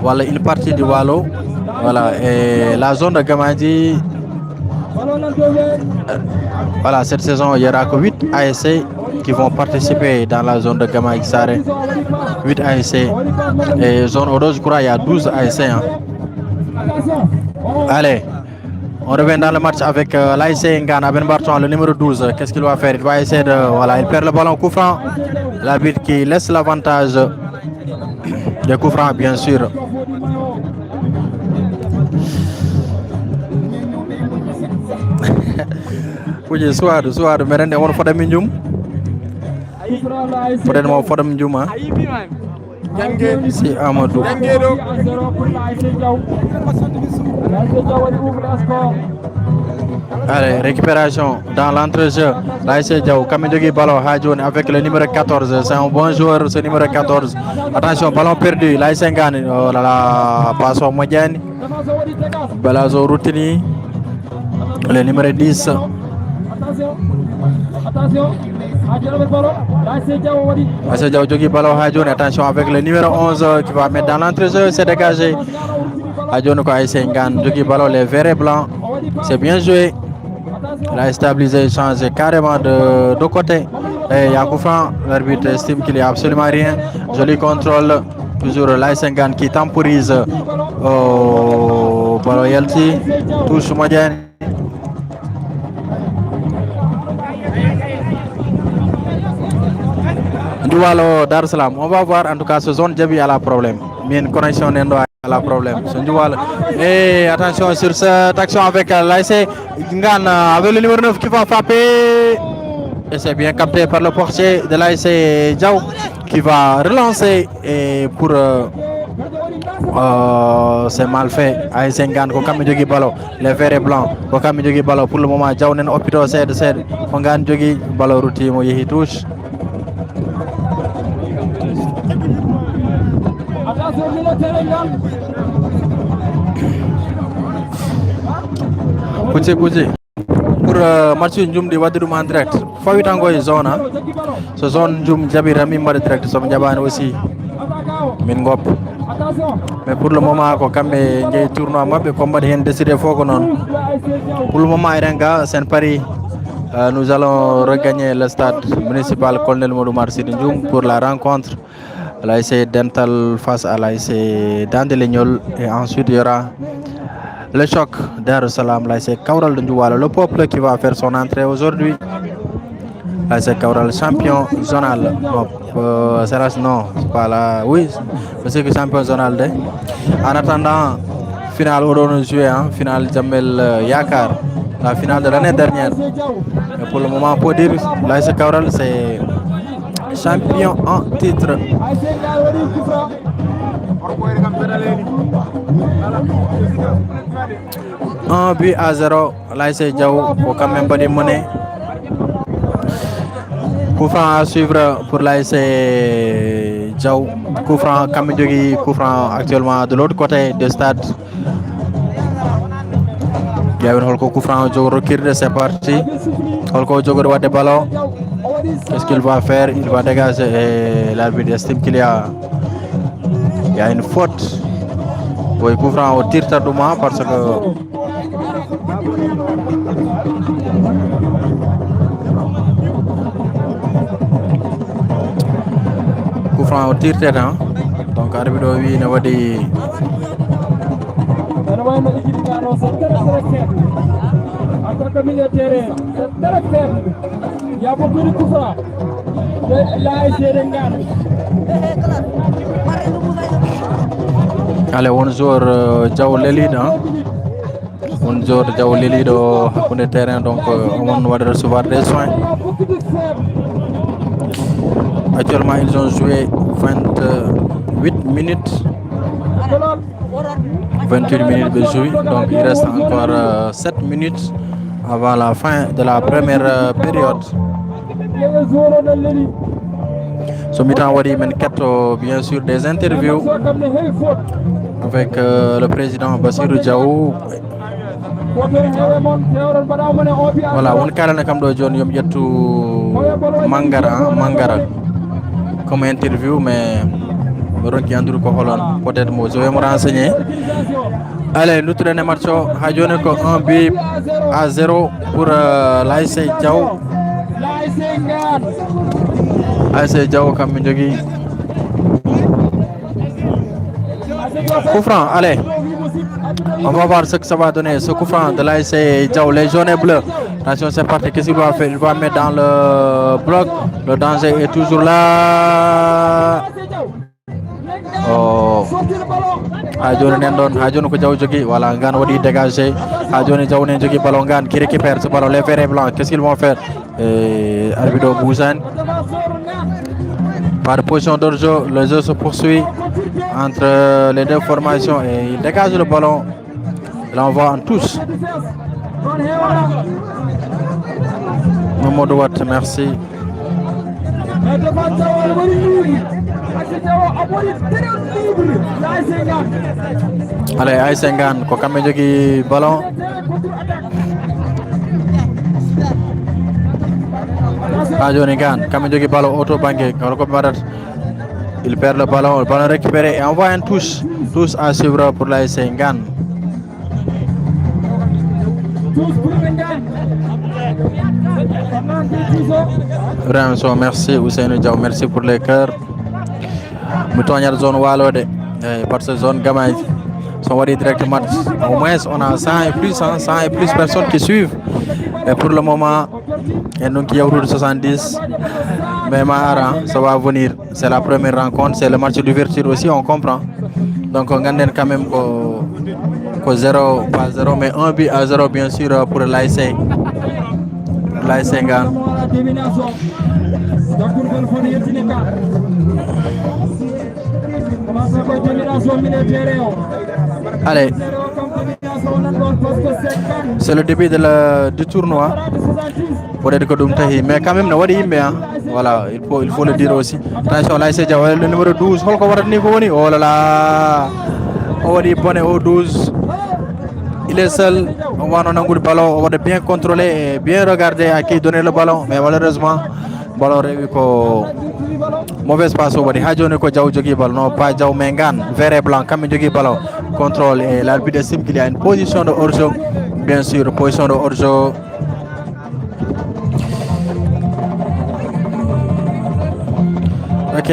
walla une partie du walo voilà et la zone de gamaji. Voilà, cette saison, il y aura que 8 ASC qui vont participer dans la zone de Gamaï Saré. 8 ASC. Et zone Odo, je crois, il y a 12 ASC. Allez, on revient dans le match avec l'ASC Ngana Ben Barton, le numéro 12. Qu'est-ce qu'il va faire? Il va essayer de... Voilà, il perd le ballon coup franc. L'arbitre qui laisse l'avantage de coup franc, bien sûr. Kuji suadu merende won fodami njum foden mo fodam njuma si Amadou. Allez, récupération dans l'entrejeu. l'ASC Djaou Kami jogui ballon ha joni avec le numéro 14. C'est un bon joueur ce numéro 14. Attention, ballon perdu. l'ASC Ngane, oh là là, passe au Modiani. Balazo Routini. Le numéro 10. Attention, l'ASC Djaou jogui ballon ha joni. Attention avec le numéro 11 qui va mettre dans l'entrejeu, c'est dégagé. Ha joni ko ASC Ngane jogui ballon les verts et blancs. C'est bien joué. Il a stabilisé, changé carrément de côté. Et Yakoufan, l'arbitre estime qu'il n'y a absolument rien. Joli contrôle. Toujours l'ASC Ngane qui temporise au ballon Yelti. Touche Modiane. Doualo Dar Salam. On va voir en tout cas ce zone Djabi a la problème. Mais une connexion n'est pas la problème. Et attention sur cette action avec l'ASC Ngane avec le numéro 9 qui va frapper. Et c'est bien capté par le portier de l'ASC Djaou qui va relancer. Et pour c'est mal fait. ASC Ngane ko kamɓe jogui ballon les verts et blancs ko kamɓe jogui ballon pour le moment. Djaou nen opito seeɗa ko Ngane jogui ballon routimo yeehi touche. Kuji pour match njum di wadde ɗum en direct fawitango e zone so zone njum jaɓira min mbaɗa direct soɓe jaɓani aussi min goppa mais pour le moment ko kamɓe jeeyi tournoi mabɓe ko mbaɗi hen décidé fof ko noon pour le moment eɗen ga sen paari Nous allons regagner le stade municipal Colonel Modoumar Sidindjoum pour la rencontre. L'ASC Dental face à l'ASC Dandelignol. Et ensuite, il y aura le choc d'Arsalam, l'ASC Kaural de Ndouala, le peuple qui va faire son entrée aujourd'hui. L'ASC Kaural, champion zonal. Non, c'est pas là. Oui, c'est que champion zonal. En attendant, finale au joué, finale Jamel Yakar, la finale de l'année dernière. Et pour le moment, pour dire, l'ASC Kaural, c'est champion en titre. 1-0, l'ASC Diaw faut quand même pas démoner. Coup franc à suivre pour l'ASC Diaw. Coup franc Kamidjogi, coup franc actuellement de l'autre côté du stade. Il y a un coup franc au recul, c'est parti. Holko Djogor de ballon. Qu'est-ce qu'il va faire? Il va dégager et l'arbitre estime qu'il y a une faute. Oui, coup franc au tir tardement parce que coup franc au tir tête, donc arbitre oui ne va dire attaque militaire, c'est très faible. Il y a beaucoup de coups francs. L'ASC Ngane. Allez, on joue Diaw Lelide, on joue Diaw Lelide au terrain, donc on va recevoir des soins. Actuellement, ils ont joué 28 minutes. 28 minutes de jeu, donc il reste encore 7 minutes avant la fin de la première période. Ce mi-temps, on a bien sûr des interviews avec le président Bassirou Diaw. Voilà, on a comme John Mangara comme interview, mais peut-être je vais me renseigner. Allez, nous traînons match à 1-0 pour l'ASC Diaw. ASC Diaw Kamidjogi. Coup franc, allez. On va voir ce que ça va donner. Ce coup franc de l'ASC Diaw, les jaunes et bleus. Attention, c'est parti. Qu'est-ce qu'il va faire? Il va mettre dans le bloc. Le danger est toujours là. Oh, Hajone Nendon, Hajone ko Diaw jogi, voilà, Ngane wadi dégagé. Hajone Diaw ne jogi ballon Ngane qui récupère ce ballon, les verts blancs, qu'est-ce qu'ils vont faire? Arbitre Bouzane. Par position de jeu, le jeu se poursuit entre les deux formations et il dégage le ballon. Il envoie en touche. Mamadou Watt, merci. Allez, ASC Ngane ko kamɓe jogi ballon. Ha joni Ngane kamɓe jogi ballon auto banque ko ɓe il perd le ballon récupéré et envoie une touche à suivre pour l'ASC Ngane. Ramso, merci Ousseynou Diaw, merci pour les cœurs. Moutonnière zone Walode, par cette zone Gamay, sont allés directement. Au moins, on a 100 et plus personnes qui suivent. Et pour le moment, il y a qui ont 70. Mais ça va venir. C'est la première rencontre, c'est le match d'ouverture aussi, on comprend. Donc, on gagne quand même 0, pas 0, mais 1-0 bien sûr pour l'ASC. L'ASC Ngane. Allez, c'est le début du tournoi. Peut-être que mais quand même, voilà, il faut le dire aussi. Attention, là, c'est le numéro 12. Oh là là, on va bonne au 12. Il est seul, on va en avoir le ballon, on va bien contrôler et bien regarder à qui donner le ballon. Mais malheureusement, le ballon est mauvaise passe au body. Hajone ko Diaw jogi ballon, non pas Diaw mais Ngane, vert et blanc, comme jogi ballon, contrôle et l'arbitre estime qu'il y a une position de hors-jeu. Bien sûr, position de hors-jeu. Ok.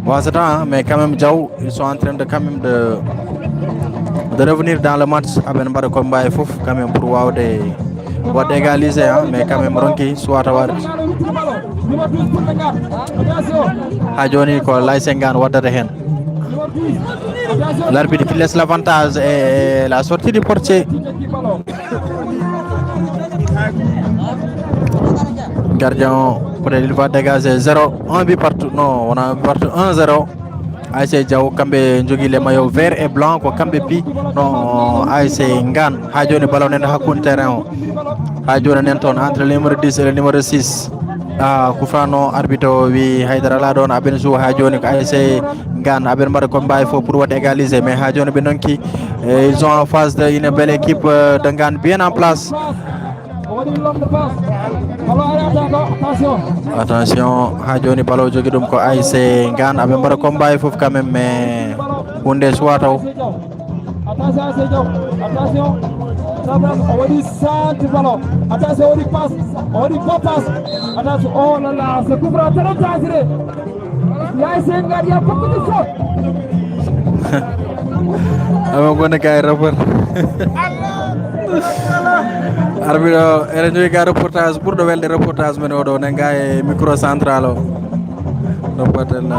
Bon, c'est temps, mais quand même, Diaw, ils sont en train de quand même de revenir dans le match avec un combat et fouf, quand même, pour voir d'égaliser, hein, mais quand même, Ronki, soit à voir. Hajoni, quoi, Laisengan, Wadada Hen. L'arbitre qui laisse l'avantage et la sortie du portier. Gardien, il va dégager 0, 1 but partout. Non, on a un but partout 1-0. ASC Diaw kambe jogi les maillots vert et blanc ko kambe pi non ASC Ngan ha joni ballon nen hakkunde terrain o ha joni nen ton entre le numéro 10 et le numéro 6 Koufano arbitre wi Haydara la don aben jou ha joni ko ASC Ngan aben mara ko mbay fo pour wat égaliser mais ha joni be nonki ils sont en face de une belle équipe de Ngan bien en place. Attention, Hajoni Balo jogi dum ko ASC Ngan abe mbara combat fof quand même mais hunde swataw. Attention, attention. On va dire centre ballon. Attention, on dit passe. On dit pas passe. Attention, oh là là, c'est coup franc très dangereux. L'ASC Ngan, il y a beaucoup de fautes. Amo gona kay rapport. Arbitre ere jogi ka reportage pour de welde reportage men odo ne gaay micro central o reporter la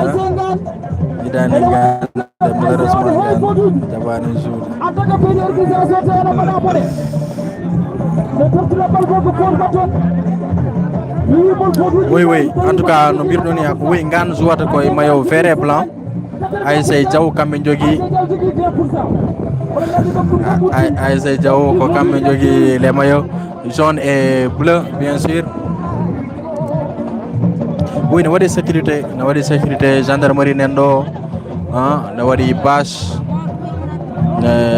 idane Ngan malheureusement tabane jour attaque pour l'organisation de la Madapole. Le porte la balle pour Baton. Oui, en tout cas no birdo ni ak oui Ngan jouata ko maillot vert et blanc ASC Diaw kambe jogi ASC Diaw ko kambe jogi les maillots jaune et bleu bien sûr. Oui, no wadi sécurité gendarmerie nendo hein, no wadi bâche.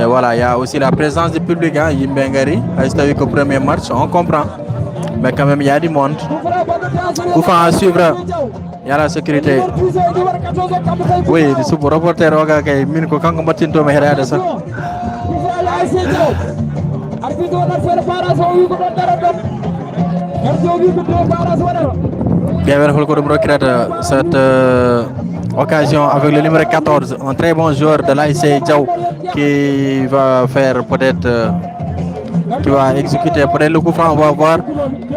Voilà, il y a aussi la présence du public hein, yimbe ngari ay ko premier match on comprend mais quand même il y a du monde. Pour à suivre il y a la sécurité. Oui, du sous reporter oga kay min ko kanko battinto me herade sa. Bien, cette occasion avec le numéro 14, un très bon joueur de l'ASC Diaw qui va faire peut-être qui va exécuter peut-être le coup franc, on va voir.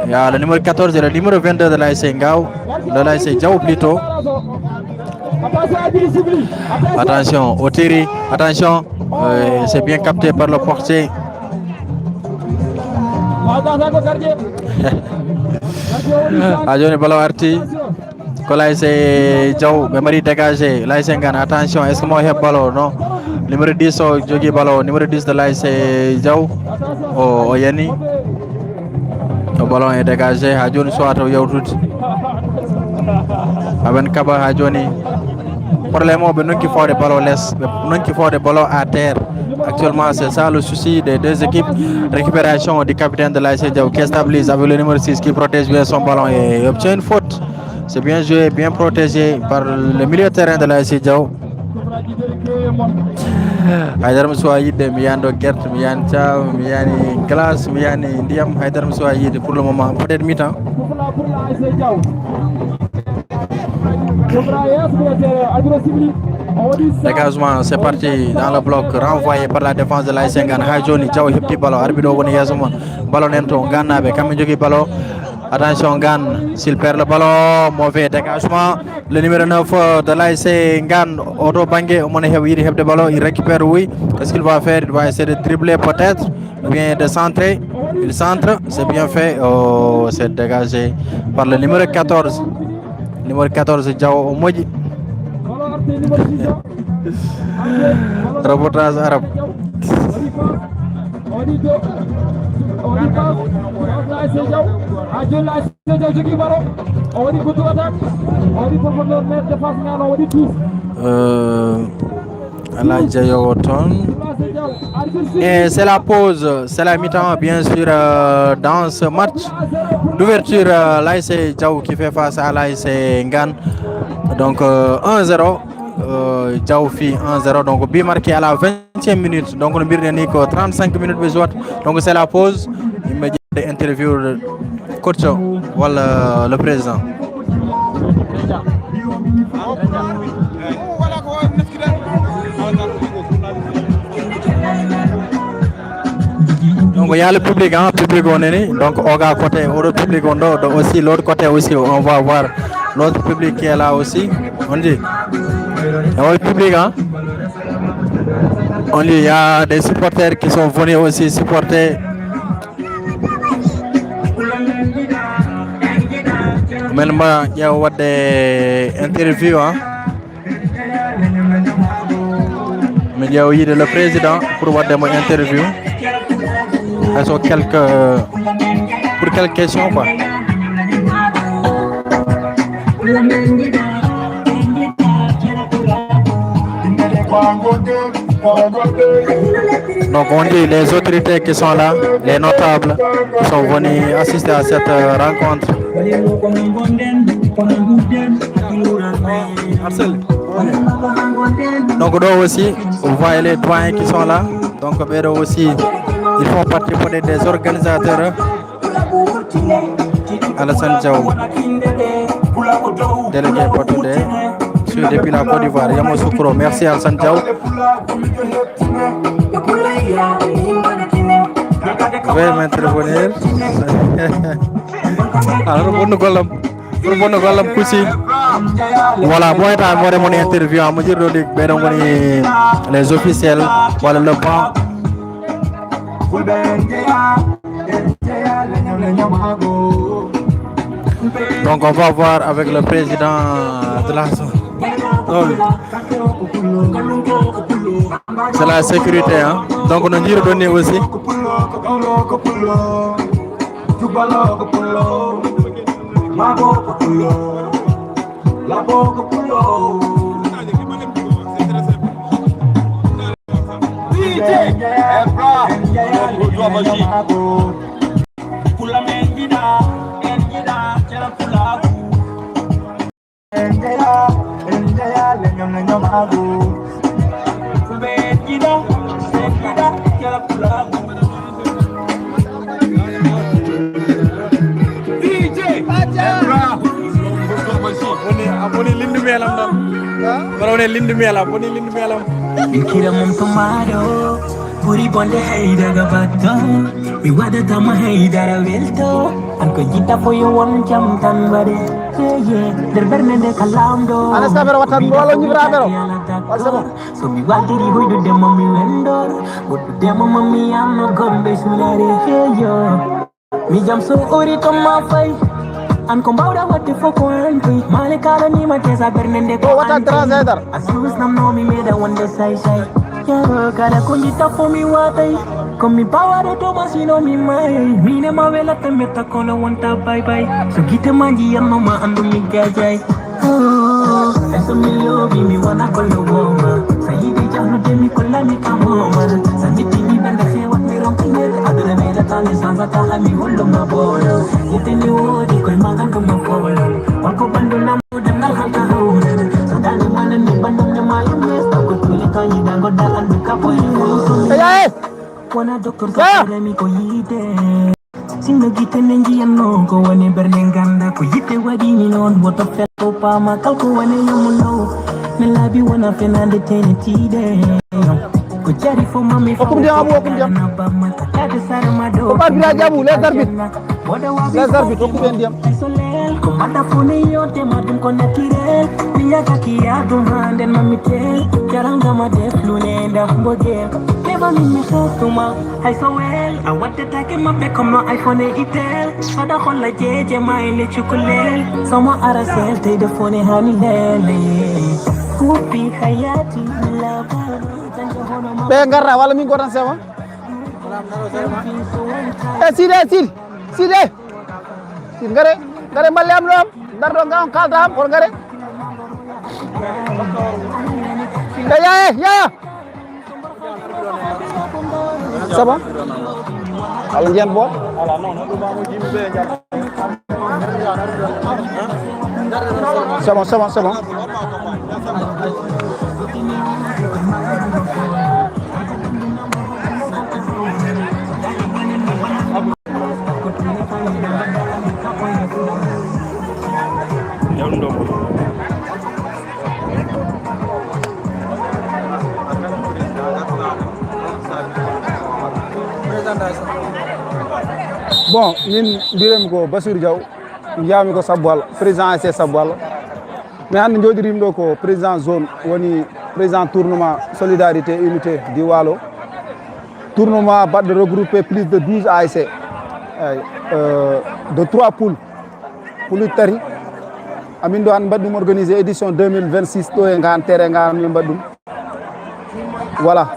Il y a le numéro 14 et le numéro 22 de l'ASC Ngao, de l'ASC Diaw plutôt. Attention au tir, attention, c'est bien capté par le portier. Ajoni ballon arti ko l'ASC Diaw be mari dégagé l'ASC Ngan attention est-ce que mo heb ballon non numéro 10 o jogi ballon numéro 10 de l'ASC Diaw o yani le ballon est dégagé ha joni soit o yawtude aben kaba ha joni problème o be nonki forde ballon less be nonki forde ballon à terre. Actuellement, c'est ça le souci des deux équipes. Récupération du capitaine de l'ASC Diaw qui stabilise avec le numéro 6 qui protège bien son ballon et obtient une faute. C'est bien joué, bien protégé par le milieu de terrain de l'ASC Diaw. Haydara Moussa yidde mi yando gerte mi yani thiaw mi yani glace mi yani ndiyam Haydara Moussa yidde pour le moment peut-être mi-temps. Dégagement, c'est parti dans le bloc renvoyé par la défense de l'ASC Ngan. Hajoni Diaw hepti ballon arbitre woni yasuma ballon nento gannabe kambe jogi ballon. Attention Ngan, s'il perd le ballon, mauvais dégagement. Le numéro 9 de l'ASC Ngan auto bangé on yidi hebde ballon, il récupère oui. Qu'est-ce qu'il va faire? Il va essayer de dribbler peut-être ou bien de centrer. Il centre, c'est bien fait. Oh, c'est dégagé par le numéro 14. Numéro 14 Diaw moji. Reportage arabe. Et c'est la pause, c'est la mi-temps bien sûr dans ce match d'ouverture l'ASC Diaw qui fait face à l'ASC Ngan. Donc 1-0. Diaw fi 1-0 donc bi marqué à la 20e minute donc no birne ni ko 35 minutes be jouat donc c'est la pause immédiate interview coach wala le président Donc il y a le public, hein, public on est donc on va côté, autre public on doit aussi l'autre côté aussi, on va voir l'autre public qui est là aussi. On dit, il y a le public, hein. On dit, il y a des supporters qui sont venus aussi supporter. Maintenant, il y a des interviews, hein. Mais il y a eu le président pour voir des interviews. Elles sont pour quelques questions, quoi. Donc on dit les autorités qui sont là, les notables qui sont venus assister à cette rencontre. Donc eux aussi, vous voyez les doyens qui sont là. Donc eux aussi, ils font partie des organisateurs. Alassane Diaw, délégué portugais, depuis la Côte d'Ivoire. Yamoussoukro, merci Alassane Diaw. Veuillez m'intervenir. Alors, bonne golam Koussi. Voilà, moi j'ai mon interview à me dire les officiels, voilà le banc. Donc on va voir avec le président de la zone. C'est la sécurité, hein. Donc on a dit redonner aussi. Kira mum tomado, puri bonde haida gabato, mi wada tama haida velto, anko jita foyo won jam tan bade, der bernende kalamdo. Anas kamera watan wala nyibra bero. Walsamo. So mi wadiri hoydo de mami wendo, bodu de mami amno gombe sulare yo. Mi jam so ori to ma fay. An kombawda wati foko anti male kala ni matesa bernende ko watan translator asus nam no mi meda wonde sai sai yaro kala kunjita fo mi watai kom mi power to masino mi mai mine ma vela temeta kono wonta bye bye so gite manji yamma ma andu mi gajai oh eso mi lobi mi wana kollo goma sayidi jahnu de mi kollani kamoma sanjiti ni bende xewat mi rompine aduna meda tane sanza taha mi hollo ma bolo gite ni wodi koy magan ko ma bolo wako bandu na mudan na haka hawna so dani manan ni bandu na mayu mes ko tuli kanyi dango da andu kapo Hey, wana doktor ka mi ko yite sinno gite nenji yanno ko woni berne ganda ko yite wadi ni non woto fetto pa ma kal ko woni yomuno me labi wana fenande tenetide ko jari fo mami fo Okum dia na ba ma ta sara ma do Opa bira jamu les arbit okum diam. ko mata fo ne yote ma dum ko natire mi ya ka ki ya dum handen mamite karanga ma def lune nda mboge never me khastuma hay so well I want to take my back on my iPhone itel sada kholla jeje mai le chukulel sama arasel te de phone hani lele kupi hayati la Be ngarra wala min gotan sewa. Side. Ngare malle am lom dar do ngam kalta am or ngare. Ya. C'est bon? Alors ngeen bo? Voilà non c'est bon. bon min mbiyemi ko Bassirou Diaw jami ko Sabbo président ASC Sabbo mais hande joɗirimi ɗo ko président zone woni président tournoiement solidarité unité du Waalo tournoiement baɗɗo regroupé plus de 12 ASC de 3 poules poules tari amin ɗo hande mbaɗi ɗum organisé édition 2026 ɗo e gan terrain gan min mbaɗi ɗum voilà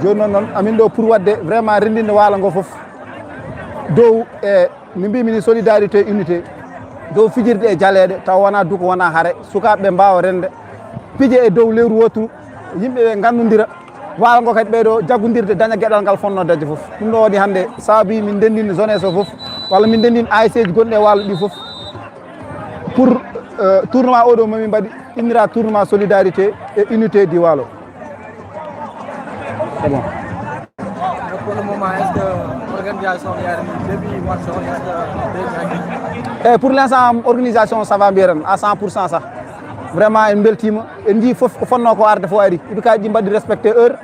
joni noon amin ɗo pour wadde vraiment rendinde Waalo ngo foof dow e mi mbimi ni solidarité unité dow fijirde e jaleɗe taw wona duko wona haare sukaɓeɓe mbawa rende piije e dow lewru wotu yimɓeɓe gandodira Waalo ngo kadi ɓeyɗo jaggodirde daña gueɗal ngal fonno dañde foof ɗum ɗo waɗi hande saabi min ndendini zone o foof walla min ndendini ASC ji gonɗi e Waalo ɗi foof pour tournoiement oɗo momin mbaɗi innira tournoiement solidarité et unité du Waalo c'est bon. Pour le moment, est-ce que l'organisation est début match est pour l'instant organisation ça va bien à 100% ça. Vraiment en beltima en jii fof ko fonno ko arde fo ari ibikaji ɗi mbaɗi respecté heure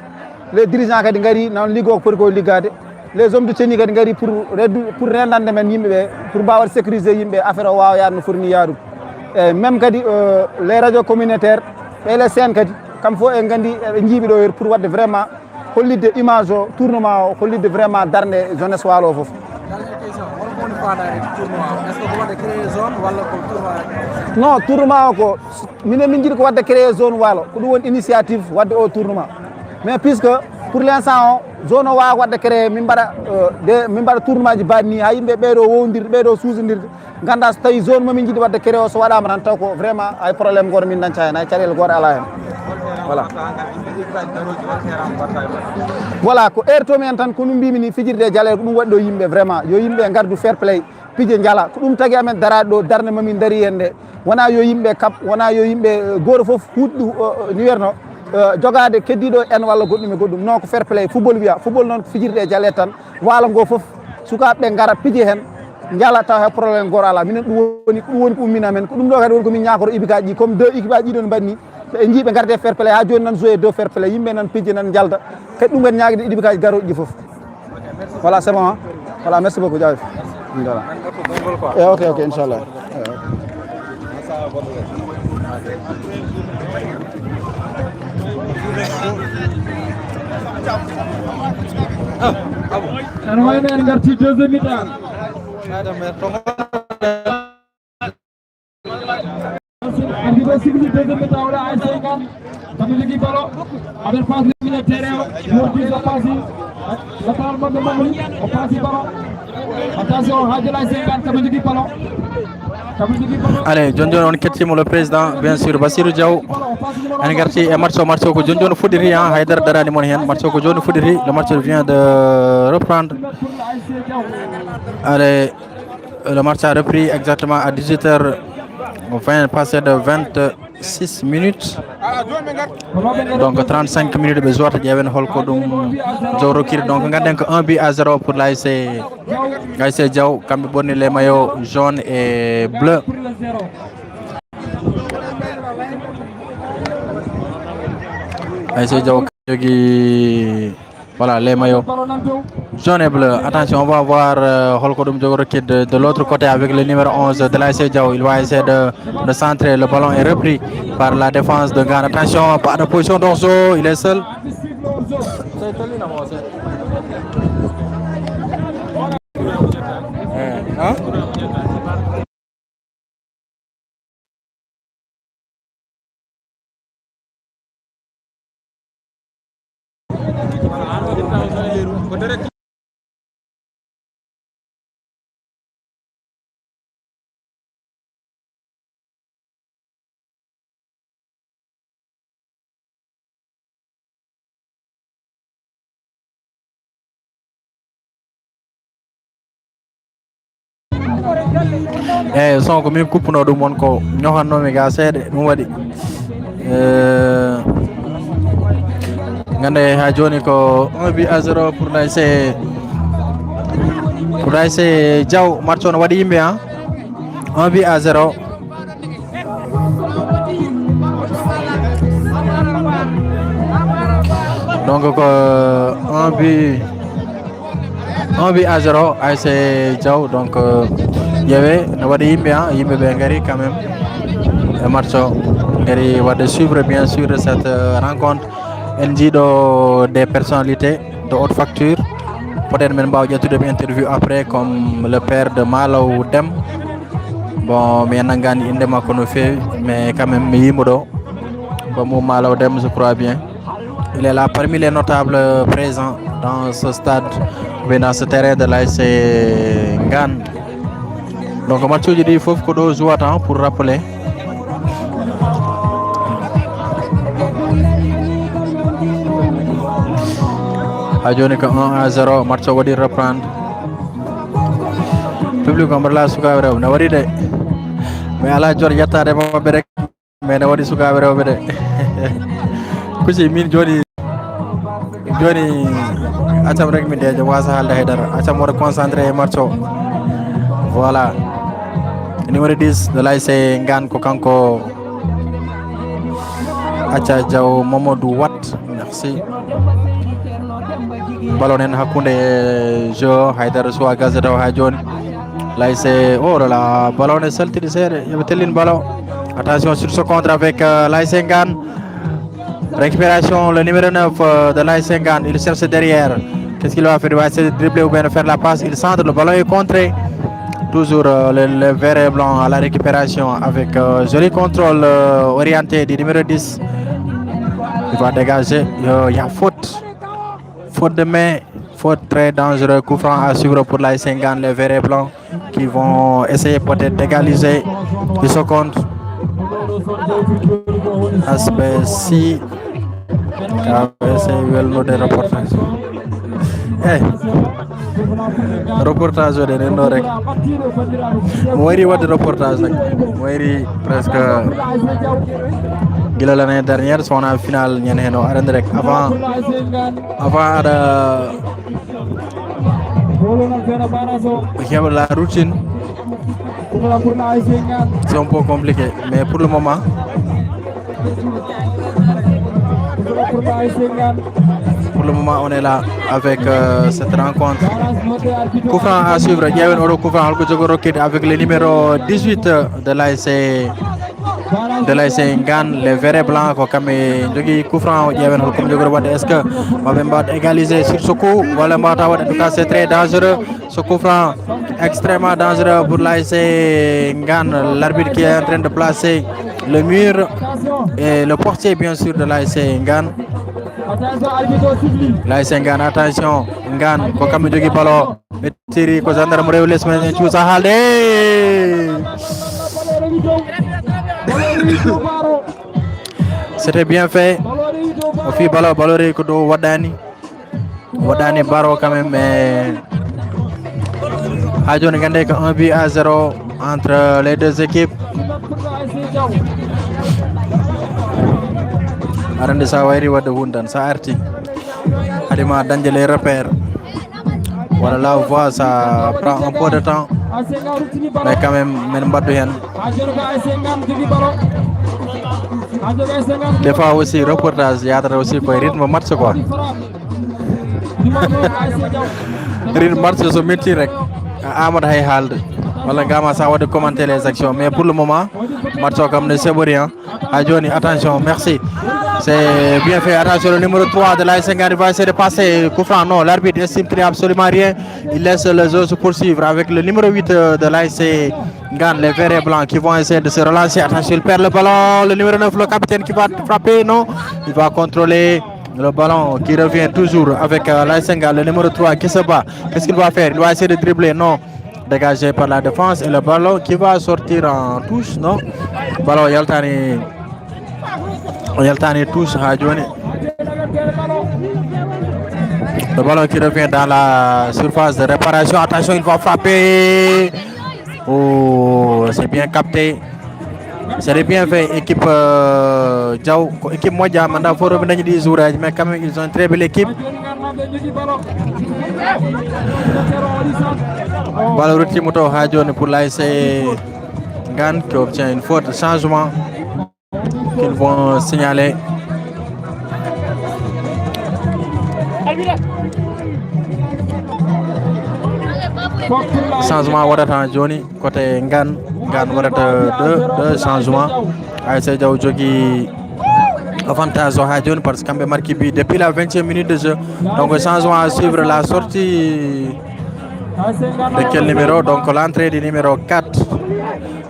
les dirigeants kadi ngari non liggo ko poti ko liggade les hommes de tenue kadi ngari pour rendande men yimɓeɓe pour mbawa sécuriser yimɓe affaire o wawa yaade no fourni yaadum e même kadi les radios communautaires et les scènes kadi kam fo en gandi e jiiɓi ɗo heure pour wadde vraiment hollidde image o tournoiement o hollidde vraiment darde jeunesse Waalo o foof non tournoiement o ko minen min jiiɗi ko wadde créé zone Waalo ko ɗum woni initiative wadde o tournoiement mais puisque pour l'instant o zone o wawa wadde créé min mbaɗa tournoiement ji baɗi ni ha yimɓe ɓeeɗo wowdirde ɓeeɗo suusodirde ganda so tawi zone momin jiiɗi wadde créé o so waɗama tan taw ko vraiment hay probléme goto min dañca hen hay caɗele goto ala hen voilà voilà ko heure to men tan ko ɗum mbimi ni fijirde e jaleɗe ko ɗum waɗi ɗo yimɓe vraiment yo yimɓe gardu fair play piije jala ko ɗum tagui amen darade ɗo darde mamin daari hen nde wona yo yimɓe kap wona yo yimɓe goto foof huɗɗi ni wiyatno jogade keddiɗo en walla goɗɗum e goɗɗum non ko fair play football wiya football noon ko fijirde e jaleɗe tan Waalo ngo foof sukaɓeɓe gara piije hen jala taw hay probléme goto ala minen ɗum woni ko ummina men ko ɗum ɗo kadi woni komin ñakoto équipe ji comme deux équipe aji ɗiɗo no mbaɗi ni ɓe jiiɓe garde fair play ha joni nan joué deux fair play yimɓe nan pijje nan jalda kadi ɗum kadi ñaguide équipe kaji garoɗi ɗi foof voilà c'est bon voilà merci beaucoup jawef voilà ok inchallah ana wayno en garti deuxième mi-temps arbitre siffle deuxième mi-temps wala ASC Ngane kami jogui ballon aɓen passe limine terrain o mordi o paasi latéral maɓɓe mamli o paasi ballon attention ha jela ASC Ngane kami jogui ballon allez joni on kettimo le président bien sûr Bassirou Diaw en garti e match o ko joni fuɗɗiti ha haydara darani moon hen match o ko joni fuɗɗiti le match vient de reprendre allez le match a repris exactement à 18h20 passé de 26 minutes donc 35 minutes ɓe jowata ƴeewen holko ɗum jowrokiri donc ganden ko 1-0 pour l'ASC Diaw kamɓe ɓorni les maillots jaune et bleu ASC Diaw jogui voilà les maillots jaune et bleu. Attention, on va voir holko ɗum jogorokid de l'autre côté avec le numéro 11 de l'ASC Diaw. Il va essayer de centrer. Le ballon est repris par la défense de Ngane. Attention, pas de position d'Orzo, il est seul. Hein? eyyi son ko min kuppuno ɗum won ko ñohannomi ga seeɗa ɗum waɗi gande ha joni ko 1-0 pour l'ASC Diaw. Match o no waɗi yimɓe ha 1-0. donc ko 1 1 but à 0 ASC Diaw. Donc il y avait yimbe be ngari quand même le match ngari wade suivre bien sûr cette rencontre en des personnalités de haute facture. Peut-être même pas de interview après comme le père de Malaw Dem. Bon mais nangani inde makko no fewi mais quand même mi yimodo comme Malaw Dem je crois bien. Il est là parmi les notables présents dans ce stade, dans ce terrain de l'ASC Ngane. Donc match il faut que nous jouons pour rappeler. Ajone que 1-0 match wadi reprendre. Public comme là suka rew na wadi de. Mais ala jor yattade mabbe rek mais na wadi suka rew be de. Kusi min joni atam rek mi deje wasa halde haydara atam wara concentré e match. Voilà. Numéro 10 de l'ASC Ngane ko kanko Acha Diaw Mamadou Wat. Merci. Ballon en hakunde jeu haydara so gazeta ha joni l'ASC oh là ballon est saltide serre yobe tellin ballon. Attention sur ce contre avec l'ASC Ngane. Récupération le numéro 9 de l'ASC Ngane, il cherche derrière. Qu'est-ce qu'il va faire? Il va essayer de dribbler ou bien de faire la passe. Il centre, le ballon est contré. Toujours le vert et blanc à la récupération avec joli contrôle orienté du numéro 10. Il va dégager. Il y a faute. Faute de main. Faute très dangereux. Coup franc à suivre pour l'ASC Ngane, les verts et blancs qui vont essayer peut-être d'égaliser. Ils se comptent. Aspect si. KBC welno de reportage. Reportage de nendo rek. Moiri wad reportage nak. Moiri presque gila l'année dernière son en finale ñen heno arande rek avant la routine. C'est un peu compliqué mais pour le moment on est là avec cette rencontre. Coup franc à suivre. Il y a un coup franc avec le numéro 18 de l'ASC Ngane, les verts et blancs. Coup franc, est-ce que va égaliser sur ce coup? Voilà, en tout cas, c'est très dangereux. Ce coup franc extrêmement dangereux pour l'ASC Ngane. L'arbitre qui est en train de placer le mur et le portier bien sûr de l'ASC Ngane. l'ASC Ngane, attention Ngane ko kamɓe jogi ballon ɓe tiri ko gendarme rew les men en cuusa haalde c'était bien fait o fi ballon rewi ko dow waɗɗani baro quand même mais ha joni gande ko 1 but à 0 entre les deux équipes. Arande sa wayri wadde hundan sa arti adima dañde les repères. Voilà, la voix ça prend un peu de temps mais quand même men mbaddu hen. Des fois aussi reportage yadata aussi koye rythme match quoi. Rythme match so metti rek Amadou hay haalde walla gama sa wadde commenter les actions mais pour le moment match o kam ne seɓori ha joni. Attention, merci. C'est bien fait. Attention, le numéro 3 de l'ASC Ngane va essayer de passer. Coup franc, non. L'arbitre estime qu'il n'y a absolument rien. Il laisse le jeu se poursuivre avec le numéro 8 de l'ASC Ngane, les verts et blancs qui vont essayer de se relancer. Attention, il perd le ballon. Le numéro 9, le capitaine qui va frapper. Non, il va contrôler le ballon qui revient toujours avec l'ASC Ngane. Le numéro 3 qui se bat. Qu'est-ce qu'il va faire? Il va essayer de dribbler. Non. Dégagé par la défense. Et le ballon qui va sortir en touche. Non. Ballon Yaltani touche à Johnny. Le ballon qui revient dans la surface de réparation. Attention, il va frapper. Oh, c'est bien capté. C'est bien fait. Équipe Diaw, équipe Modia, Manda Foro, mais quand même, ils ont une très belle équipe. Ballon retiré à Johnny pour l'ASC Ngane qui obtient une faute de changement qu'ils vont signaler. changement waɗata joni côté Ngane waɗata deux changement ASC Diaw jogui avantage o ha joni par ce que kamɓe marqué bi depuis la 20e minute de jeu. Donc changement à suivre, la sortie de quel numéro? Donc l'entrée du numéro 4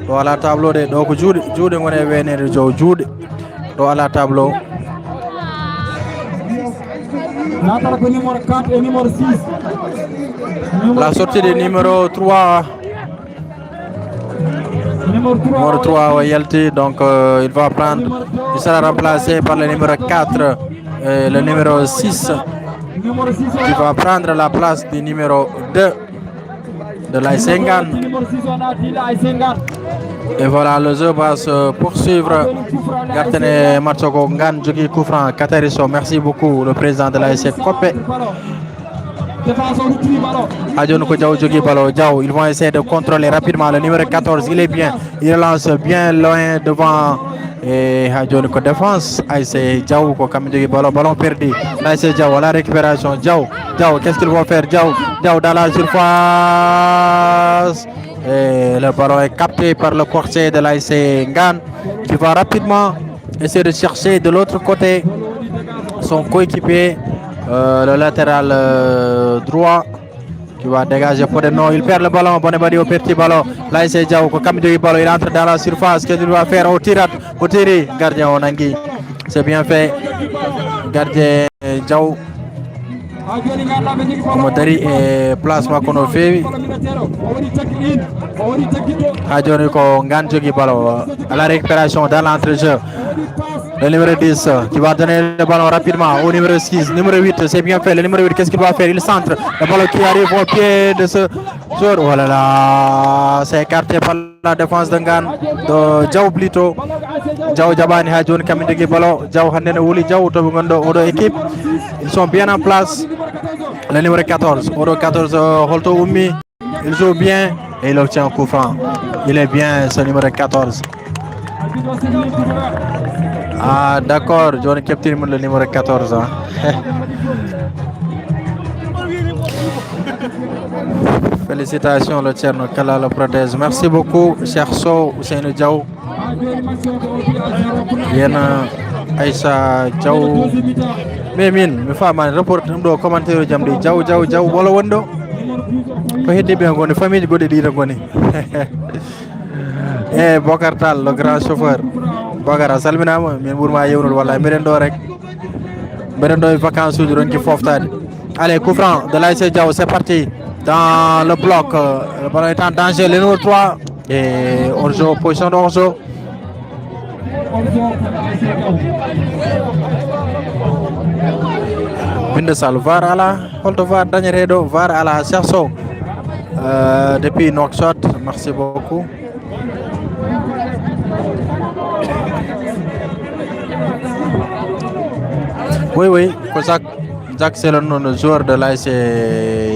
ɗo ala tableau de ɗo ko juuɗe gone wenede Diaw, juuɗe ɗo ala tableau. La sortie du numéro 3. Numéro 3 au Yelti, donc il va prendre, il sera remplacé par le numéro 4 et le numéro 6 qui va prendre la place du numéro 2 de l'ASC Ngane. Et voilà, le jeu va se poursuivre. Gartene Marchoko Ngane jogui coup franc Katariso. Merci beaucoup le président de l'ASC Kopé. Adjon ko Diaw jogui ballon. Diaw, ils vont essayer de contrôler rapidement le numéro 14. Il est bien, il lance bien loin devant. Et Adjon ko défense ASC Diaw ko kam jogui ballon perdu. ASC Diaw la récupération. Diaw, qu'est-ce qu'ils vont faire? Diaw dans la surface. Et le ballon est capté par le portier de l'ASC Ngane qui va rapidement essayer de chercher de l'autre côté son coéquipier, le latéral droit, qui va dégager pour non, il perd le ballon. Bonebadi au petit ballon. L'ASC Diaw ko kam jogi ballon, il entre dans la surface. Qu'est-ce qu'il va faire? Au tiri gardien Onangi. C'est bien fait. Gardien Diaw omo dari e placement kono feewi ha joni ko Ngane jogui ballon à la récupération dans l'entrejeu. Le numéro 10 qui va donner le ballon rapidement au numéro 6, numéro 8, c'est bien fait. Le numéro 8, qu'est-ce qu'il va faire? Il centre le ballon qui arrive au pied de ce joueur. Oh là là, c'est écarté par la défense de Ngane, de Diaw plutôt. Diaw jabani ha joni kam jogui ballon. Diaw hande no wuli Diaw to gondo odo équipe, ils sont bien en place. Le numéro 14, odo 14 holto ummi, il joue bien et il obtient un coup franc. Il est bien ce numéro 14. Ah d'accord, Johnny Captain le numéro 14. Hein. Félicitations le Tcherno Kala le protège. Merci beaucoup Cheikh Sow Ousseynou Diaw. Yena Aïssa Diaw. Mais min mi famani report ɗum ɗo commentaire jam ɗi Diaw wolo wonɗo ko heddi ɓe goni famille goɗɗe ɗiɗo goni. E Bocar Tall le grand chauffeur. Bocar a salminama, min ɓurma yewnude wallahi mbiɗen ɗo rek, mbiɗen ɗo e vacances uji ronki foftade. Allez, coup franc de l'ASC Diaw, c'est parti dans le bloc. Le ballon est en danger, le numéro 3 et hors-jeu, position de hors-jeu. Binde Sall VAR ala, holto VAR dañeteɗo? VAR ala Cheikh Sow depuis Nouakchott. Merci beaucoup. Oui, Jacques c'est le joueur de l'ASC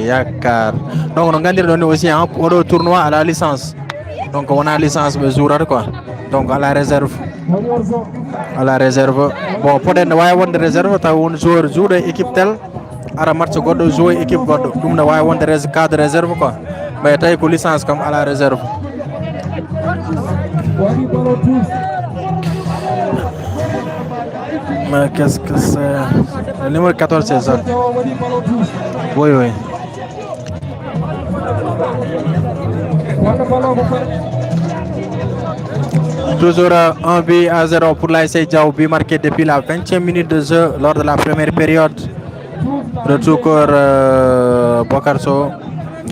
Yakar. Donc on gagne aussi au tournoi à la licence. Donc on a licence de joueur quoi. Donc à la réserve. Bon peut-être on de réserve, tu as un joueur joue équipe tel, à la match god jouer équipe god. Comme on de cadre réserve quoi. Mais tu as une licence comme à la réserve. Mais qu'est-ce que c'est? Le numéro 14 c'est ça. Oui. Toujours 1-0 pour l'ASC Diaw, but marqué depuis la 20e minute de jeu lors de la première période. Le tout corps Bocar Sow.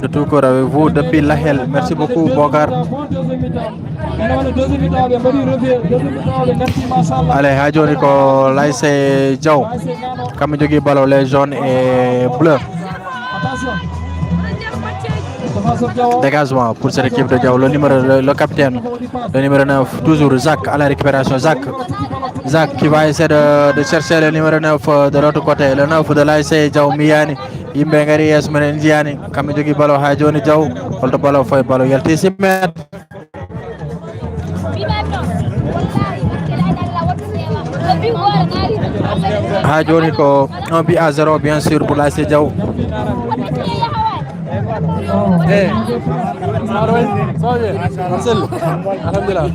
De tout corps avec vous depuis Lahel. Merci beaucoup Bocar. Allez, Hadjoni ko l'ASC Diaw. Comme jogui ballon les jaunes et bleus. Dégagement pour cette équipe de Diaw. Le capitaine, le numéro 9, toujours Zach à la récupération. Zach qui va essayer de chercher le numéro 9 de l'autre côté. Le 9 de l'ASC Diaw Miyani. Yimɓe ngari yeeso men en jiyani kamɓe jogui ballon ha joni Diaw holto ballon foye ballon yalti 6 mètres. Ha joni ko 1-0 bien sûr pour l'ASC Diaw. Eh. Marcel. Alhamdulillah.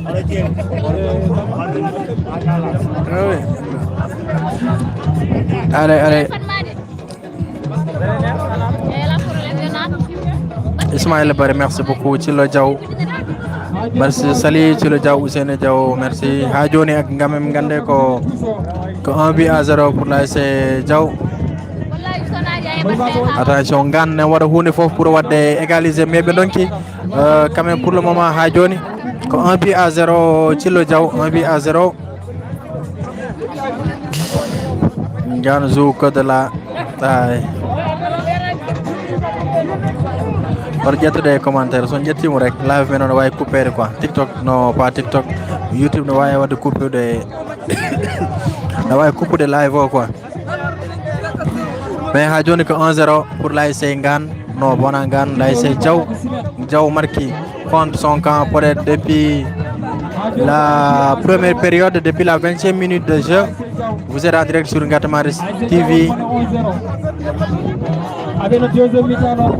Allez. Ismaël Barre, merci beaucoup. Thilo Diaw. Merci Sali Thilo Diaw, Ousseynou Diaw, merci. Ha joni ak ngamem gande ko 1-0 pour l'ASC Diaw. Attention Ngane ne waɗa hunde fof pour wadde égaliser mais ɓe donki quand même pour le moment ha joni ko 1-0 Thilo Diaw 1-0. Ngane joue que de la taille. Or ƴettude commentaire son ƴettimo rek live men no wawi coupede quoi TikTok no pas TikTok YouTube no wawi wadde coupude no wawi coupude live o quoi mais ha joni ko 1-0 pour l'ASC Ngane no bona Ngane l'ASC Diaw marqui contre son camp peut-être depuis la première période, depuis la 20e minute de jeu. Vous êtes en direct sur Ngatamaris TV. Avec le deuxième mi-temps.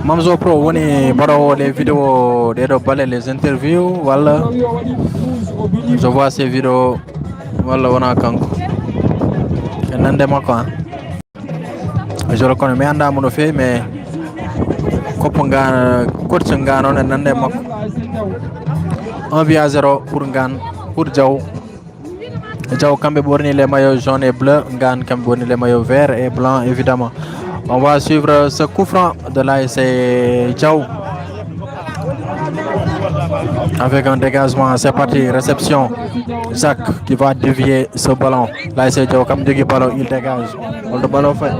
Mamzo Pro woni baro les vidéos des balles les interviews voilà je vois ces vidéos voilà on a kanko nande makko je le connais mais anda mo no fe mais koppo Ngane coach Ngane on nande makko 1-0 pour Ngane pour Diaw kambe borni les maillots jaune et bleu Ngane kambe borni les maillots vert et blanc évidemment. On va suivre ce coup franc de l'ASC Diaw avec un dégagement. C'est parti, réception. Jacques qui va dévier ce ballon. L'ASC Diaw comme du ballon, il dégage. Le ballon fait.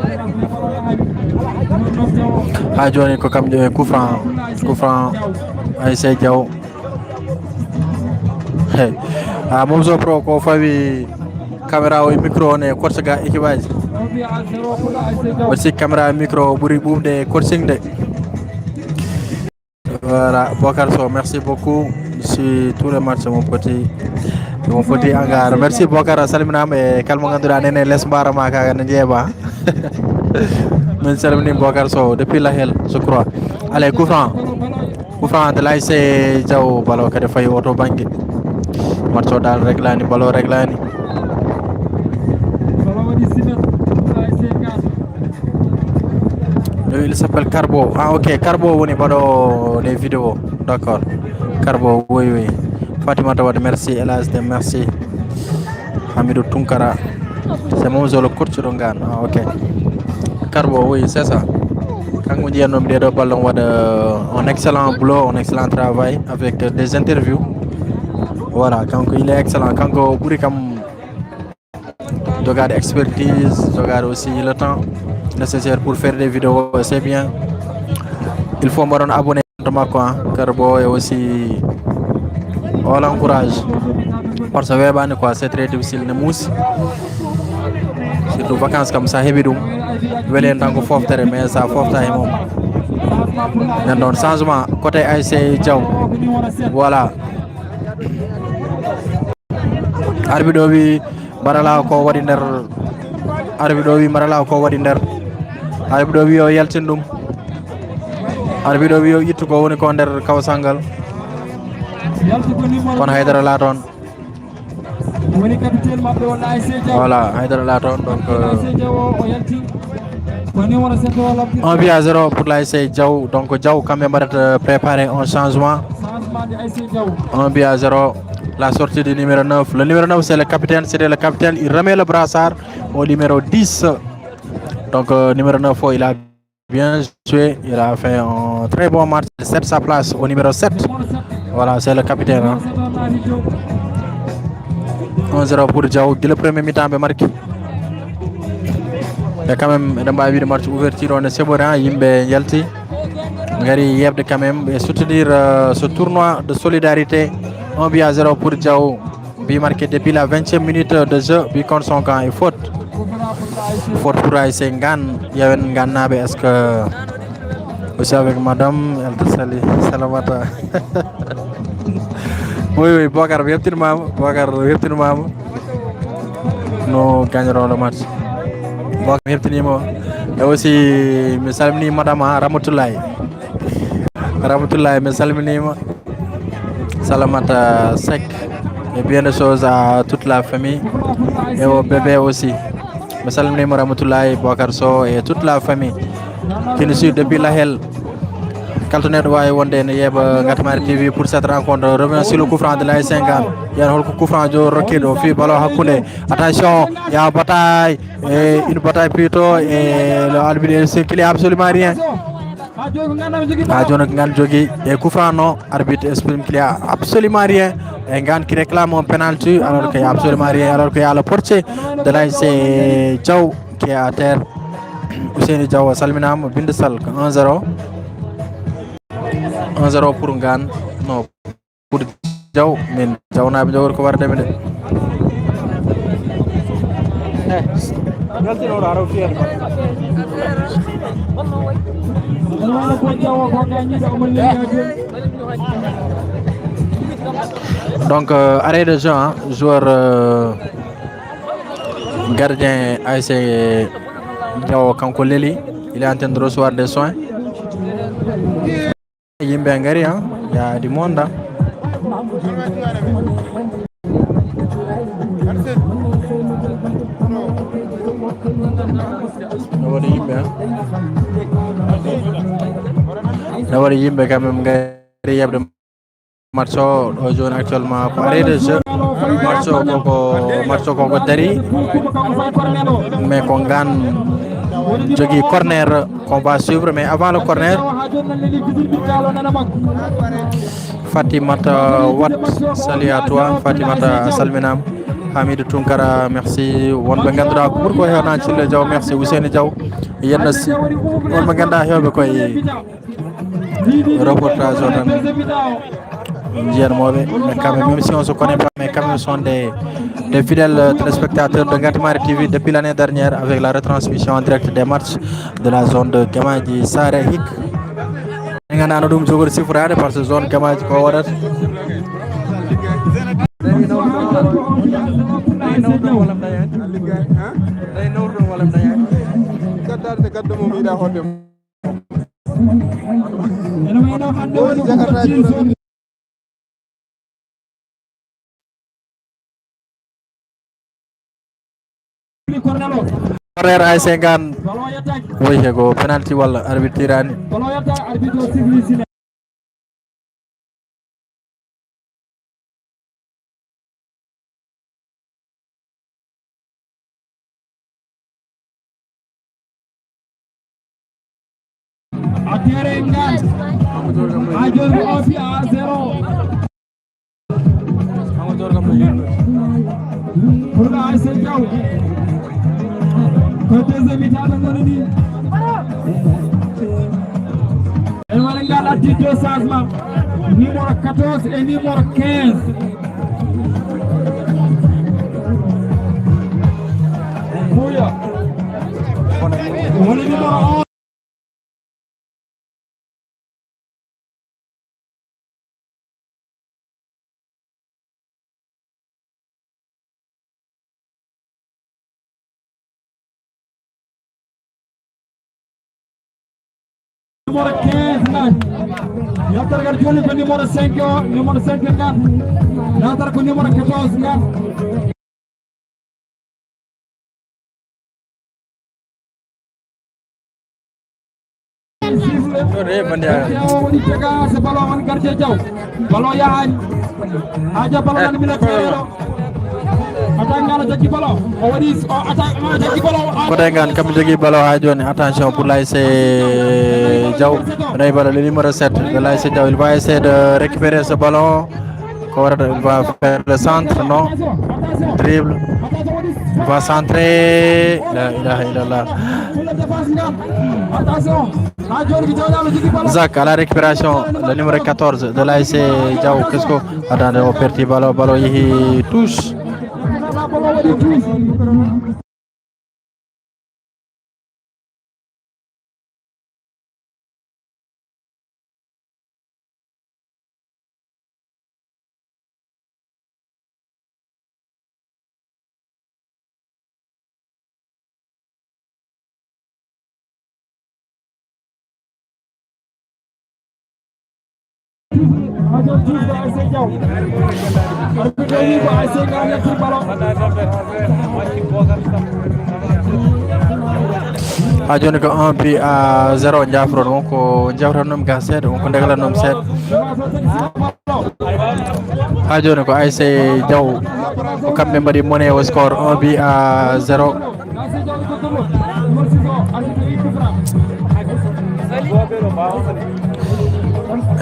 Adjoni ko comme coup franc ASC Diaw. Hey, Momzo Pro ko fawi caméra o micro ne coach ga équipage. Aussi caméra micro buri boumde coaching de. Voilà, Bokar So, merci beaucoup. Sur tous les matchs mon petit hangar. Merci Bokar salimnam e kalmo ngandura nene lesbara ma ka na jeba. Men salimni Bokar So depuis la hel je crois. Allez, coup franc de l'ASC Diaw balo kade fay auto bangi. Matcho dal reglani balo reglani. Il s'appelle Carbo. Ah ok, Carbo woni bado les vidéos. D'accord. Carbo, oui. Fatima Tawad, merci. LSD, merci. Hamidou Tunkara. C'est mon le coach de Ngane. Ah ok. Carbo, oui, c'est ça. Quand on dit un homme de ballon, on a un excellent boulot, un excellent travail avec des interviews. Voilà, quand il est excellent, quand on pourrait comme de garder expertise, de garder aussi le temps nécessaire pour faire des vidéos, c'est bien. Il faut me abonner à quoi, Carbo et aussi on l'encourage. Parce que c'est très difficile de mousse. Surtout vacances comme ça, hebidum. Velen tango foftere mais ça fofta mom. Dans le changement côté ASC Diaw. Voilà. Arbitre wi barala ko wadi nder arbitre wi marala ko wadi nder arbitre wi o yaltin dum arbitre wi o yittu ko woni ko nder kawsangal kon Haydara la ton voilà Haydara la ton donc 1-0 pour l'ASC Diaw donc Diaw quand même va préparer un changement 1-0 la sortie du numéro 9. Le numéro 9 c'est le capitaine, c'était le capitaine, il remet le brassard au numéro 10. Donc numéro 9 il a bien joué, il a fait un très bon match, il cède sa place au numéro 7. Voilà, c'est le capitaine. 1-0 pour Diaw, dès le premier mi-temps marqué. Il y a quand même un match ouverture, on est séboran, Yimbe Yalti. Ngari yebde quand même et soutenir ce tournoi de solidarité. 1-0 pour Diaw, but marqué depuis la 20e minute de jeu, but contre son camp et faute. Faute pour ASC Ngane, Yawen Nganabe, est-ce que aussi avec madame Eltasali Salamata. Oui, Bokar, nous gagnerons le match. mbokk mi hebtinima e aussi mi salmini madame Ramatoulaye mi salminima Salamata Seck et bien de choses à toute la famille et au bébé aussi mi salminima Ramatoulaye Bocar Sow et toute la famille qui nous suit depuis Lahel. Kaltoneɗo wawi wonde ne yeeɓa Ngatamari TV pour cette rencontre. Revient sur le coup franc de l'AS Senghane. Yan holko coup franc jo rokkiɗo fi ballon hakkude. Attention, il y a bataille et une bataille plutôt et le arbitre qu'il y a absolument rien. Ha joni Ngane jogui et coup franc non, arbitre exprime qu'il y a absolument rien et Ngane qui réclame un penalty alors qu'il y a absolument rien, alors qu'il y a le portier de l'AS Diaw qui est à terre. Ousseyni Diaw salminama Binde Sall 1-0. 1-0 pour Ngane, non pour Diaw, min Diawnaɓe jogori ko wardemi de. Donc arrêt de jeu, hein, joueur gardien ASC Diaw kanko Leli, il est en train de recevoir des soins. Yimɓe ngari, hein, il y a du monde, hein. Ne waɗi yimɓe quand même ngari yebde match o ɗo joni actuellement ko arrêt de jeu. Match o koko dari mais ko Ngane jogui corner qu'on va suivre, mais avant le corner Fatimata Wat, salut à toi Fatimata, salminam. Hamidou Tunkara, merci. Wonɓe ganduɗa ko ɓuuri ko hewna Thille Diaw, merci. Ousseyni Diaw yenna si wonɓe ganduɗa hewɓe koye reportage o tan jiyanmoɓe, mais quand même si on se connaît pas, mais quand même sont des fidèles téléspectateurs de Ngatamari TV depuis l'année dernière avec la retransmission en direct des matchs de la zone de Gamaji Sare Hik. En gandano ɗum jogori sifrade par ce zone Gamaji ko waɗata corner AS Ngane woyte ko penalty walla arbitre tirani. Atere Ngane ajol ko fi a 0 pour la AS Diaw ko deuxième mi-temps la ngoni ni el wala Ngane addi deux changements, numéro 14 et numéro 15. Bouya wala numéro 11 numéro 15 Ngane yatar gar joni ko numéro 5 o numéro 5 Ngane yatar ko numéro 14 Ngane woni tega se ballon on gardien Diaw ballon yaani aja ballon nan mina tero ata Ngane jogui ballon o waɗi ata jogui ballon Côté Ngane kam jogui ballon ha joni. Attention pour l'AS Diaw, nayi ballon le numéro 7 de l'AS Diaw, il va essayer de récupérer ce ballon. Il va faire le centre, non, dribble, il va centrer. La ilaha illallah. Zach à la récupération, le numéro 14 de l'AS Diaw. Qu'est-ce que attendez, on perd le ballon il touche. ha joni ko 1 but à 0 jafron wonko jawtannom ga seeɗa wonko deglanom seeɗa ha joni ko ASC Diaw ko kamɓe mbaɗi monnaie au score 1 but à 0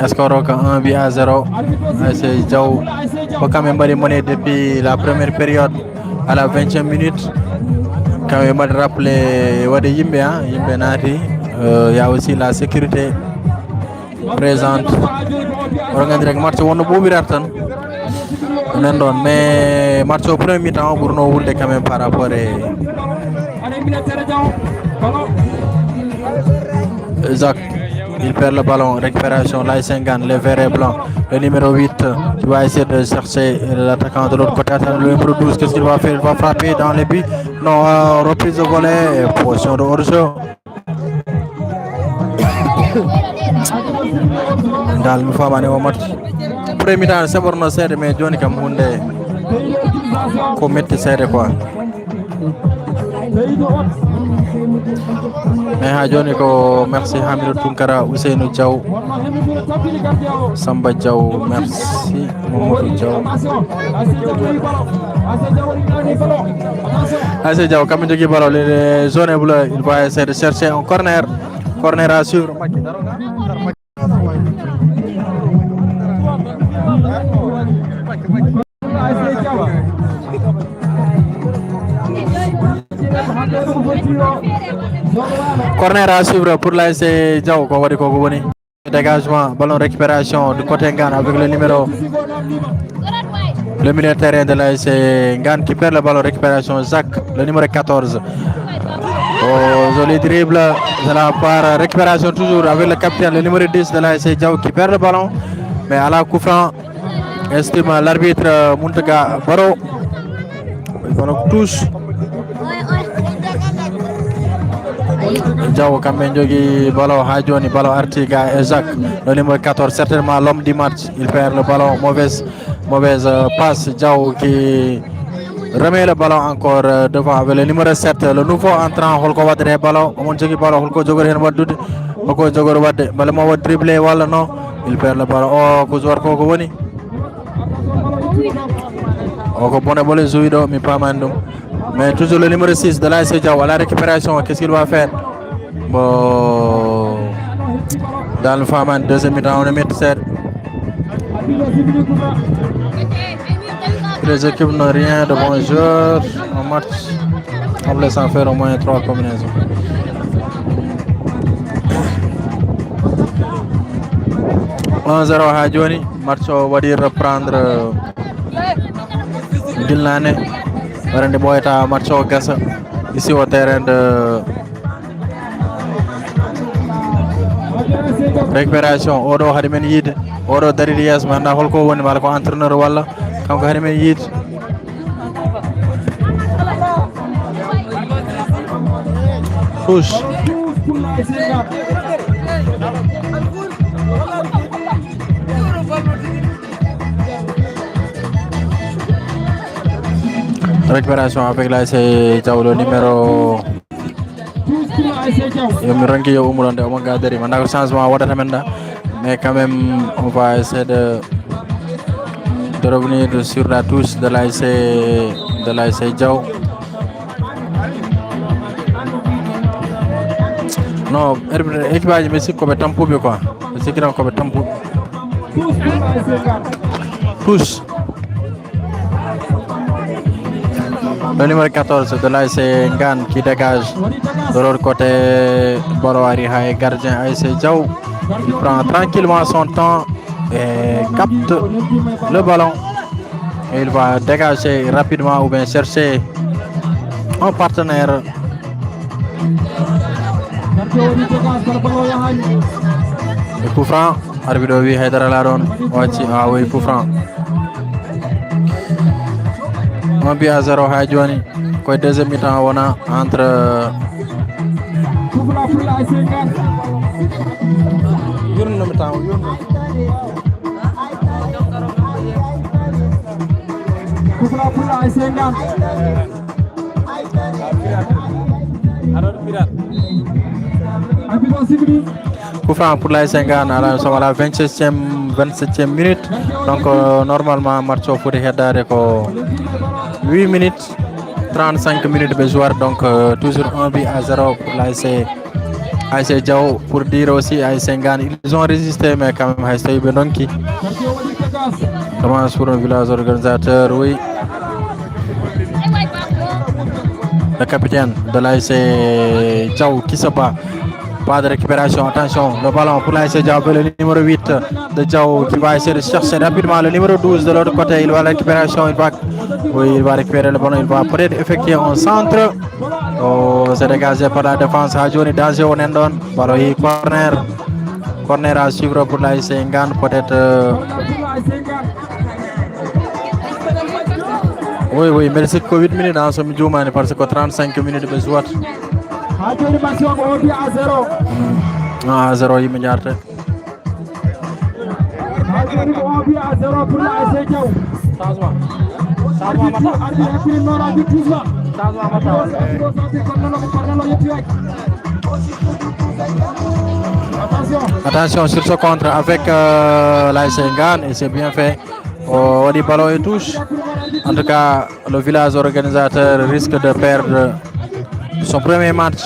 score o ko 1 but à 0 ASC Diaw ko kamɓe mbaɗi monnaie depuis la première période à la 20e minute kamɓe mbaɗi rappelé waɗi yimɓe yimɓe naati y a aussi la sécurité présente oɗon gandi rek match wonno ɓuɓirat tan nan ɗon mais match au premier mi-temps o ɓurno wulde quand même par rapport e Jacques. Il perd le ballon, récupération, l'AS Ngane, les verts et blancs. Le numéro 8 qui va essayer de chercher l'attaquant de l'autre côté. Le numéro 12, qu'est-ce qu'il va faire? Il va frapper dans les buts. Non, reprise de volet, position de hors-jeu. Dans le fameux au match. Premier temps, c'est pour nous serrer, mais Johnny comme hunde commettre serrer quoi. Mais ha joni ko merci Hamidou Tunkara, Ousseynou Diaw, Samba Diaw, merci Mamadou Diaw. ASC Diaw kam jogi ballon les zones bleues, il va essayer de chercher un corner à suivre. Corner à suivre pour l'ASC Diaw ko wadi ko woni dégagement, ballon récupération du côté Ngane avec le numéro le milieu de terrain de l'ASC Ngane qui perd le ballon récupération Jacques, le numéro 14. Joli dribble de la part récupération toujours avec le capitaine le numéro 10 de l'ASC Diaw qui perd le ballon mais à la coup franc estime l'arbitre Muntaga Baro. Le ballon touche Diaw kamɓe jogi ballon ha joni ballon arti ga e Jacques le numéro 14 certainement l'homme du match. Il perd le ballon, mauvaise passe. Diaw qui remet le ballon encore devant avec le numéro 7 le nouveau entrant holko waddete ballon omon jogi ballon holko jogori hen waddude holko jogori wadde bale mo wad dribblé walla non. Il perd le ballon ko joueur koko woni ko bone bole jouiɗo mi pamani ɗum. Mais toujours le numéro 6 de l'ASC Diaw à la récupération, qu'est-ce qu'il va faire? Bon, dans le format deuxième mi-temps, on est mis 7. Les équipes n'ont rien de bons joueurs en match, en laissant faire au moins 3 combinaisons. « 1-0 à Johnny, match va dire reprendre Gilnane. Warande boyata match o gasa ici au terrain de récupération. Oɗo haɗi men yiide oɗo dari yeeso mi anda holko woni walla ko entraîneur walla kanko haɗi men yiide. Touche récupération avec l'ASC Diaw le numéro yomi ranki yo umulonde omo gadari manda ko changement wadata men da mais quand même on va essayer de revenir sur la touche de l'ASC Diaw. Non équipage mais sikko be tampuɓe quoi sikkiran ko be tampuɓe touche. Le numéro 14 de l'ASC Ngane qui dégage de l'autre côté. Ballon arrière gardien ASC Diaw. Il prend tranquillement son temps et capte le ballon. Et il va dégager rapidement ou bien chercher un partenaire. Le coup franc. Arbitre wi Haydara Laron. Oui, coup franc. 1 but à 0 ha joni koye deuxième mi-temps wona entre yurnomi temps l'ASC Ngane. Coup franc pour l'ASC Ngane. Alors, nous sommes à la 27e minute. Donc, normalement, match au foot headare ko 8 minutes, 35 minutes de joueur. Donc, toujours 1-0 pour l'ASC Diao. Pour dire aussi, ASC Ngane, ils ont résisté, mais quand même, ASC Benonki. Commence pour un village organisateur, oui. Le capitaine de l'ASC Diao qui se bat. Pas de récupération, attention, le ballon pour l'ASC Diao, le numéro 8 de Diao qui va essayer de chercher rapidement le numéro 12 de l'autre côté. Il va la récupération, il va récupérer le ballon, il va peut-être effectuer un centre. Oh, c'est dégagé par la défense. Hajoni danger au Nendon. Ballon et corner à suivre pour l'ASC Ngane, peut-être. Oui, mais c'est que 8 minutes dans ce milieu, parce que 35 minutes de jouer. À 0 immédiat. Attention sur ce contre avec l'ASC Ngane et c'est bien fait. On dit ballon et touche. En tout cas, le village organisateur risque de perdre son premier match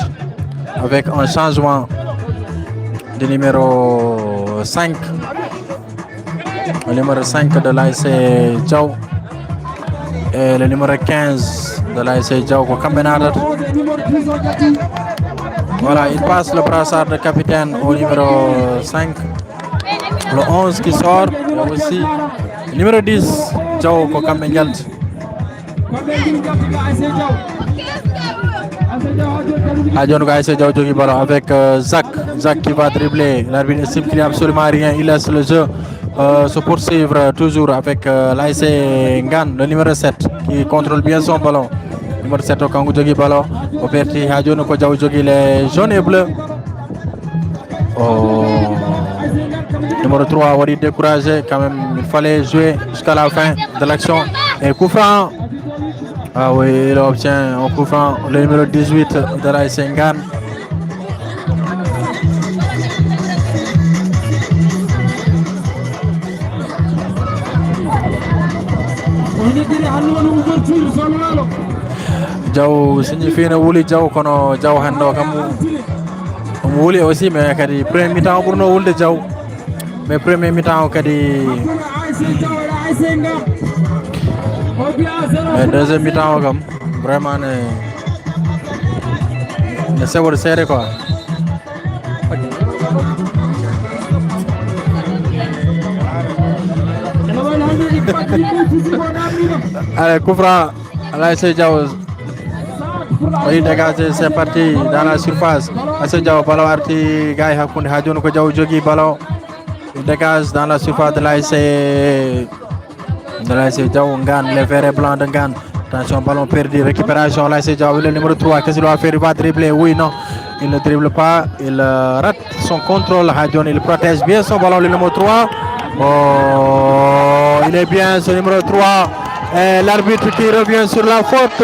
avec un changement de numéro 5. Le numéro 5 de l'ASC Diao et le numéro 15 de l'ASC Diao au Cambenard. Voilà, il passe le brassard de capitaine au numéro 5. Le 11 qui sort et aussi le numéro 10 Diao au Cambenard. Adjon ASC Diao jogi ballon avec Zach qui va dribbler. L'arbitre estime qu'il n'y a absolument rien. Il laisse le jeu se poursuivre toujours avec l'ASC Ngane, le numéro 7 qui contrôle bien son ballon. Numéro 7 au Kangou jogi ballon. Au Perti Adjon ko Diao jogi les jaunes et bleus. Numéro 3 Wadi découragé quand même. Il fallait jouer jusqu'à la fin de l'action. Et coup franc. Ah oui, il obtient un coup franc, le numéro 18 de l'ASC Ngane. Diao signifie no wuli Diao kono Diao hando kam wuli aussi mais kadi premier mi-temps pour no wulde Diao mais premier mi-temps kadi mais deuxième mi-temps comme vraiment ne c'est serré quoi. Allez, coup franc à l'ASC Diao. Oui, dégagé, c'est parti dans la surface. ASC Diao ballon arti gay hakunde Hajoni ko Diao jogi ballon. Il dégage dans la surface de l'ASC Diao Ngane, les verts et blancs de Ngane. Attention, ballon perdu, récupération, l'ASC Diao, le numéro 3, qu'est-ce qu'il va faire? Il va dribbler, oui, non, il ne dribble pas, il rate son contrôle, Hajoni, il protège bien son ballon, le numéro 3. Oh, il est bien ce numéro 3, et l'arbitre qui revient sur la faute.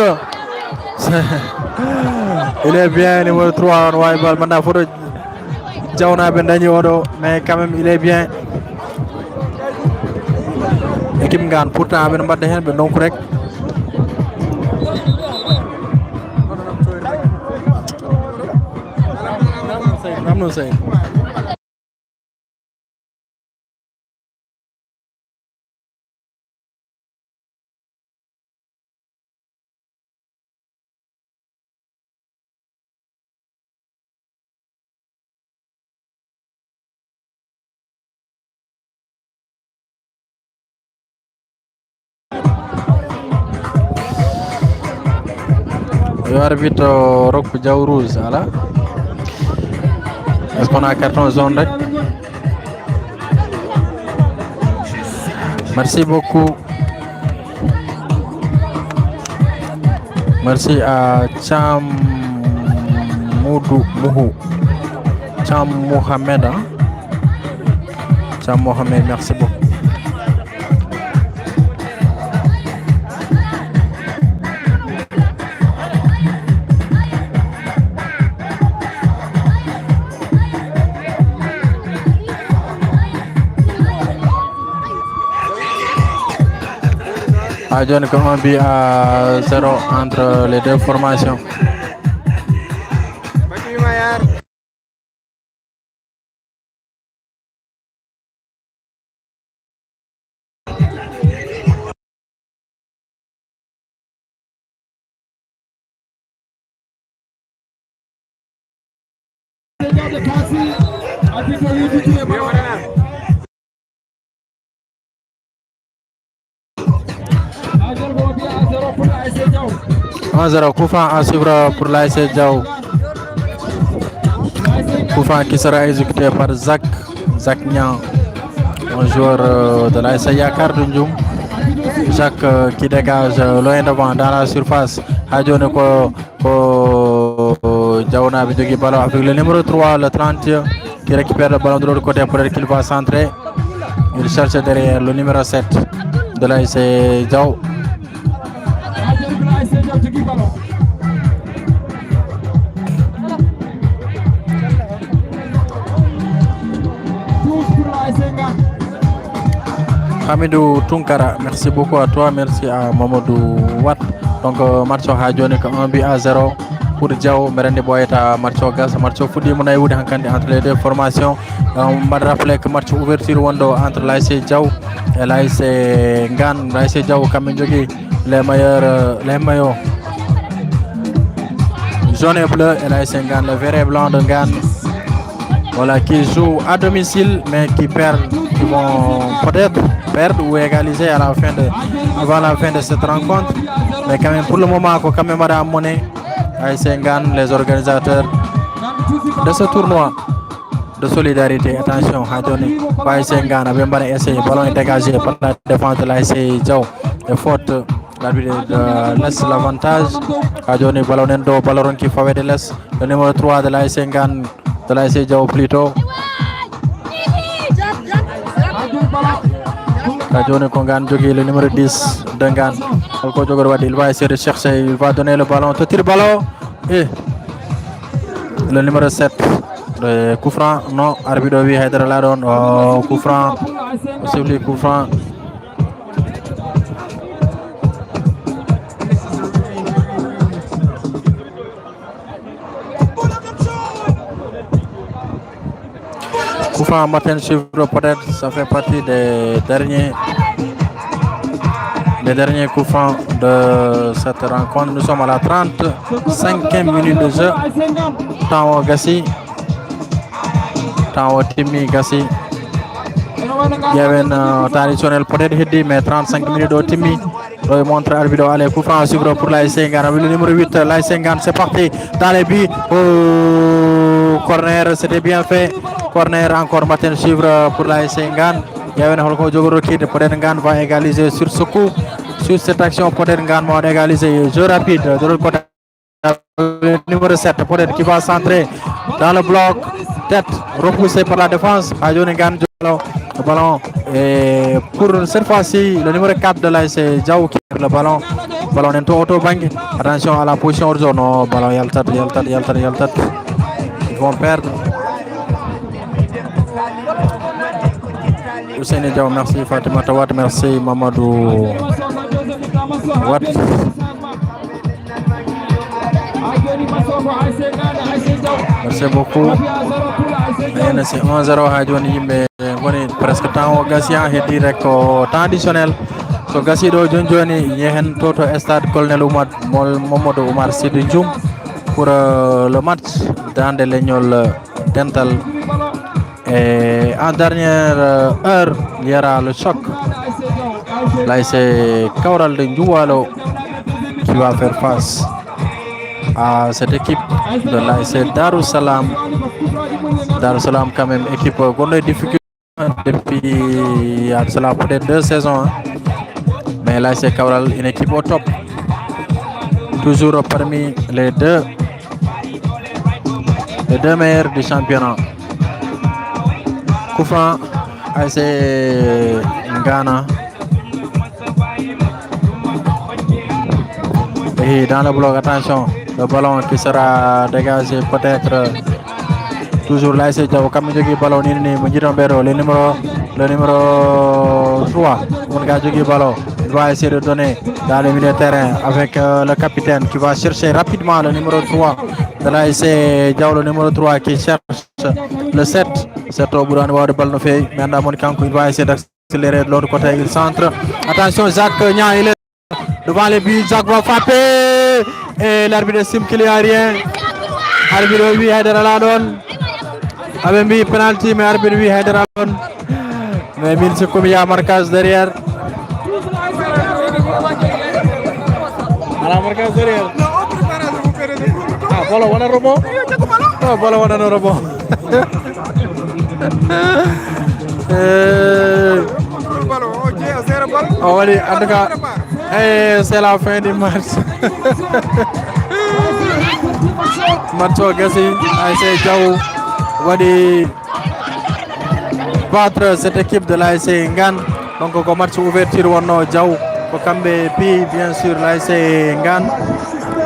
Il est bien, numéro 3, maintenant il faut Diao n'a pas gagné, mais quand même, il est bien. Équipe Ngane pourtant ben mbadde hen be donc rek namno sey arbitre Rock Diao rouge voilà. Est-ce qu'on a un carton jaune rek? Merci beaucoup. Merci à Cham Mohamed, hein? Cham Mohamed, merci beaucoup. ha joni ko 1 but à 0 entre les deux formations. Coup franc à suivre pour l'ASC Diao. Coup franc qui sera exécuté par Zach Niang, un joueur de l'ASC Yakar Dunjum. Jacques qui dégage loin devant dans la surface. Hadjone ko Diaona Bidjogi ballon avec le numéro 3, le 30, qui récupère le ballon de l'autre côté pour qu'il va centrer. Il cherche derrière le numéro 7 de l'ASC Diao. Hamidou Tunkara, merci beaucoup à toi, merci à Mamadou Watt. Donc match ha joni ko 1 but à 0 pour Diao. Merende boyata match gas match fudi mo nay wudi hankande entre les deux formations. On va rappeler que match ouverture wondo entre l'ASC Diao et l'ASC Ngan. L'ASC Diao kam jogi les maillots jaune et bleu, et l'ASC Ngan le vert et blanc de Ngan. Voilà, qui joue à domicile mais qui perdent, qui vont peut-être perdre ou égaliser avant la fin de cette rencontre. Mais quand même pour le moment, quand même à monnaie, ASC Ngan, les organisateurs de ce tournoi de solidarité. Attention, Hadjoni, ASC Ngan avait bien essayé, ballon est dégagé par la défense de l'ASC Diao. Et faute, l'arbitre laisse l'avantage. Hadjoni, ballon qui favait de l'Est. Le numéro 3 de l'ASC Ngan, de l'ASC Diao plutôt. Hadjoni Kongan Djogi, le numéro 10 de Ngan. Il va essayer de chercher, il va donner le ballon, tout tire ballon. Et le numéro 7 de coup franc, non, arbitre oui, Haider Ladon, coup franc, possible coup franc. Coup franc Martin Chivre, peut-être, ça fait partie des derniers coups francs de cette rencontre. Nous sommes à la 35e minute de jeu. Temps Gassi, temps Timmy Gassi. Il y avait un traditionnel peut-être hidi, mais 35 minutes de Timmy. Il montre arbitre, allez, coup franc à suivre pour l'ASC Ngan. Le numéro 8, l'ASC Ngan, c'est parti dans les buts. Corner, c'était bien fait. Corner encore Martin Chivre pour l'ASC Ngan. Il y avait un holko jogoro qui peut-être Ngan va égaliser sur ce coup. Sur cette action, peut-être Ngan va égaliser. Jeu rapide de l'autre côté. Le numéro 7, peut-être qui va centrer dans le bloc. Tête repoussée par la défense. Hadjoni Ngan, le ballon. Et pour cette fois-ci, le numéro 4 de l'ASC Diao qui perd le ballon. Le ballon est auto bang. Attention à la position hors zone. Non, ballon Yaltat. Ils vont perdre. Hussein Diao, merci Fatima Tawat, merci Mamadou Watt. Merci beaucoup. C'est 1-0 Hadjoni, mais presque temps au Gassia et direct au temps additionnel. So Gassi do Joni yehen toto stade Colonel Mamadou Oumar Sy Dioum pour le match dans les Legnol Dental. Et en dernière heure, il y aura le choc. Là, c'est Kaural de Njoualo qui va faire face à cette équipe de l'ASC Darussalam. Darussalam, quand même, équipe qu'on a des difficultés depuis cela peut-être 2 saisons. Mais l'ASC Kaural, une équipe au top. Toujours parmi les deux meilleurs du championnat. Coup franc, ASC Ngana. Et dans le bloc, attention, le ballon qui sera dégagé peut-être. Toujours l'ASC Diao, comme le ballon, le numéro 3, on a joué le ballon. va essayer de donner dans le milieu de terrain avec le capitaine qui va chercher rapidement le numéro 3 de l'ASC Diaw, le numéro 3 qui cherche le 7. C'est au bout d'un de balle fait. Maintenant, il va essayer d'accélérer de l'autre côté. Il centre. Attention, Jacques Nia, il est devant les buts. Jacques va frapper. Et l'arbitre estime qu'il n'y a rien. Arbitre lui Haidara la donne. Avec un penalty, mais arbitre lui Haidara la donne. Mais Milse comme il y a marquage derrière. À la marquage derrière. Ah, voilà, on a un robot. Ah, voilà, on a un robot. Oh, allez, en tout cas, c'est la fin du match. Match Gassi, ASC Diaw, Wadi battre cette équipe de l'ASC Ngan. Donc, au match ouverture, on a Diaw, au Kambe, puis bien sûr l'ASC Ngan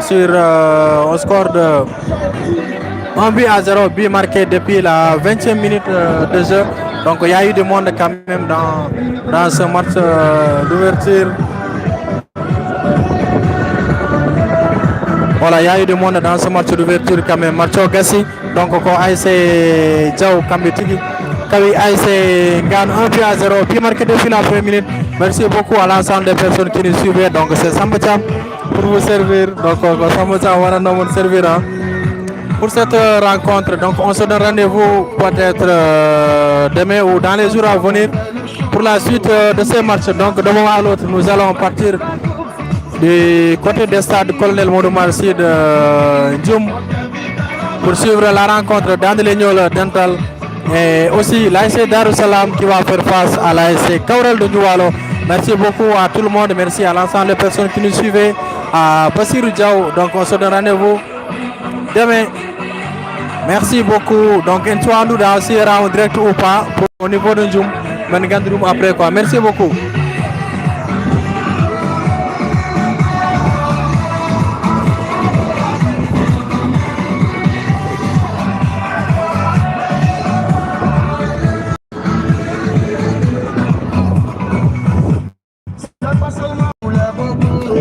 sur un score de 1-0, but marqué depuis la 20e minute de jeu. Donc il y a eu du monde quand même dans ce match d'ouverture. Voilà, il y a eu du monde dans ce match d'ouverture quand même. Marcho Gassi, donc quand ASC Diaw Kambetigi, Kawi ASC gagne 1-0, puis marqué depuis la première minute. Merci beaucoup à l'ensemble des personnes qui nous suivaient. Donc c'est Samba Thiam pour vous servir. Donc Samba Thiam va nous servir pour cette rencontre. Donc on se donne rendez-vous peut-être demain ou dans les jours à venir pour la suite de ces matchs. Donc de moment à l'autre, nous allons partir du côté des stades Colonel Modoumar Sy de Djoum pour suivre la rencontre d'Andelegnol Dental et aussi l'ASC Darussalam qui va faire face à l'ASC Kaurel de Doualo. Merci beaucoup à tout le monde, merci à l'ensemble des personnes qui nous suivaient, à Bassirou Diaw. Donc on se donne rendez-vous demain. Merci beaucoup. Donc on nous dans en direct ou pas au niveau de Djoum, après quoi. Merci beaucoup.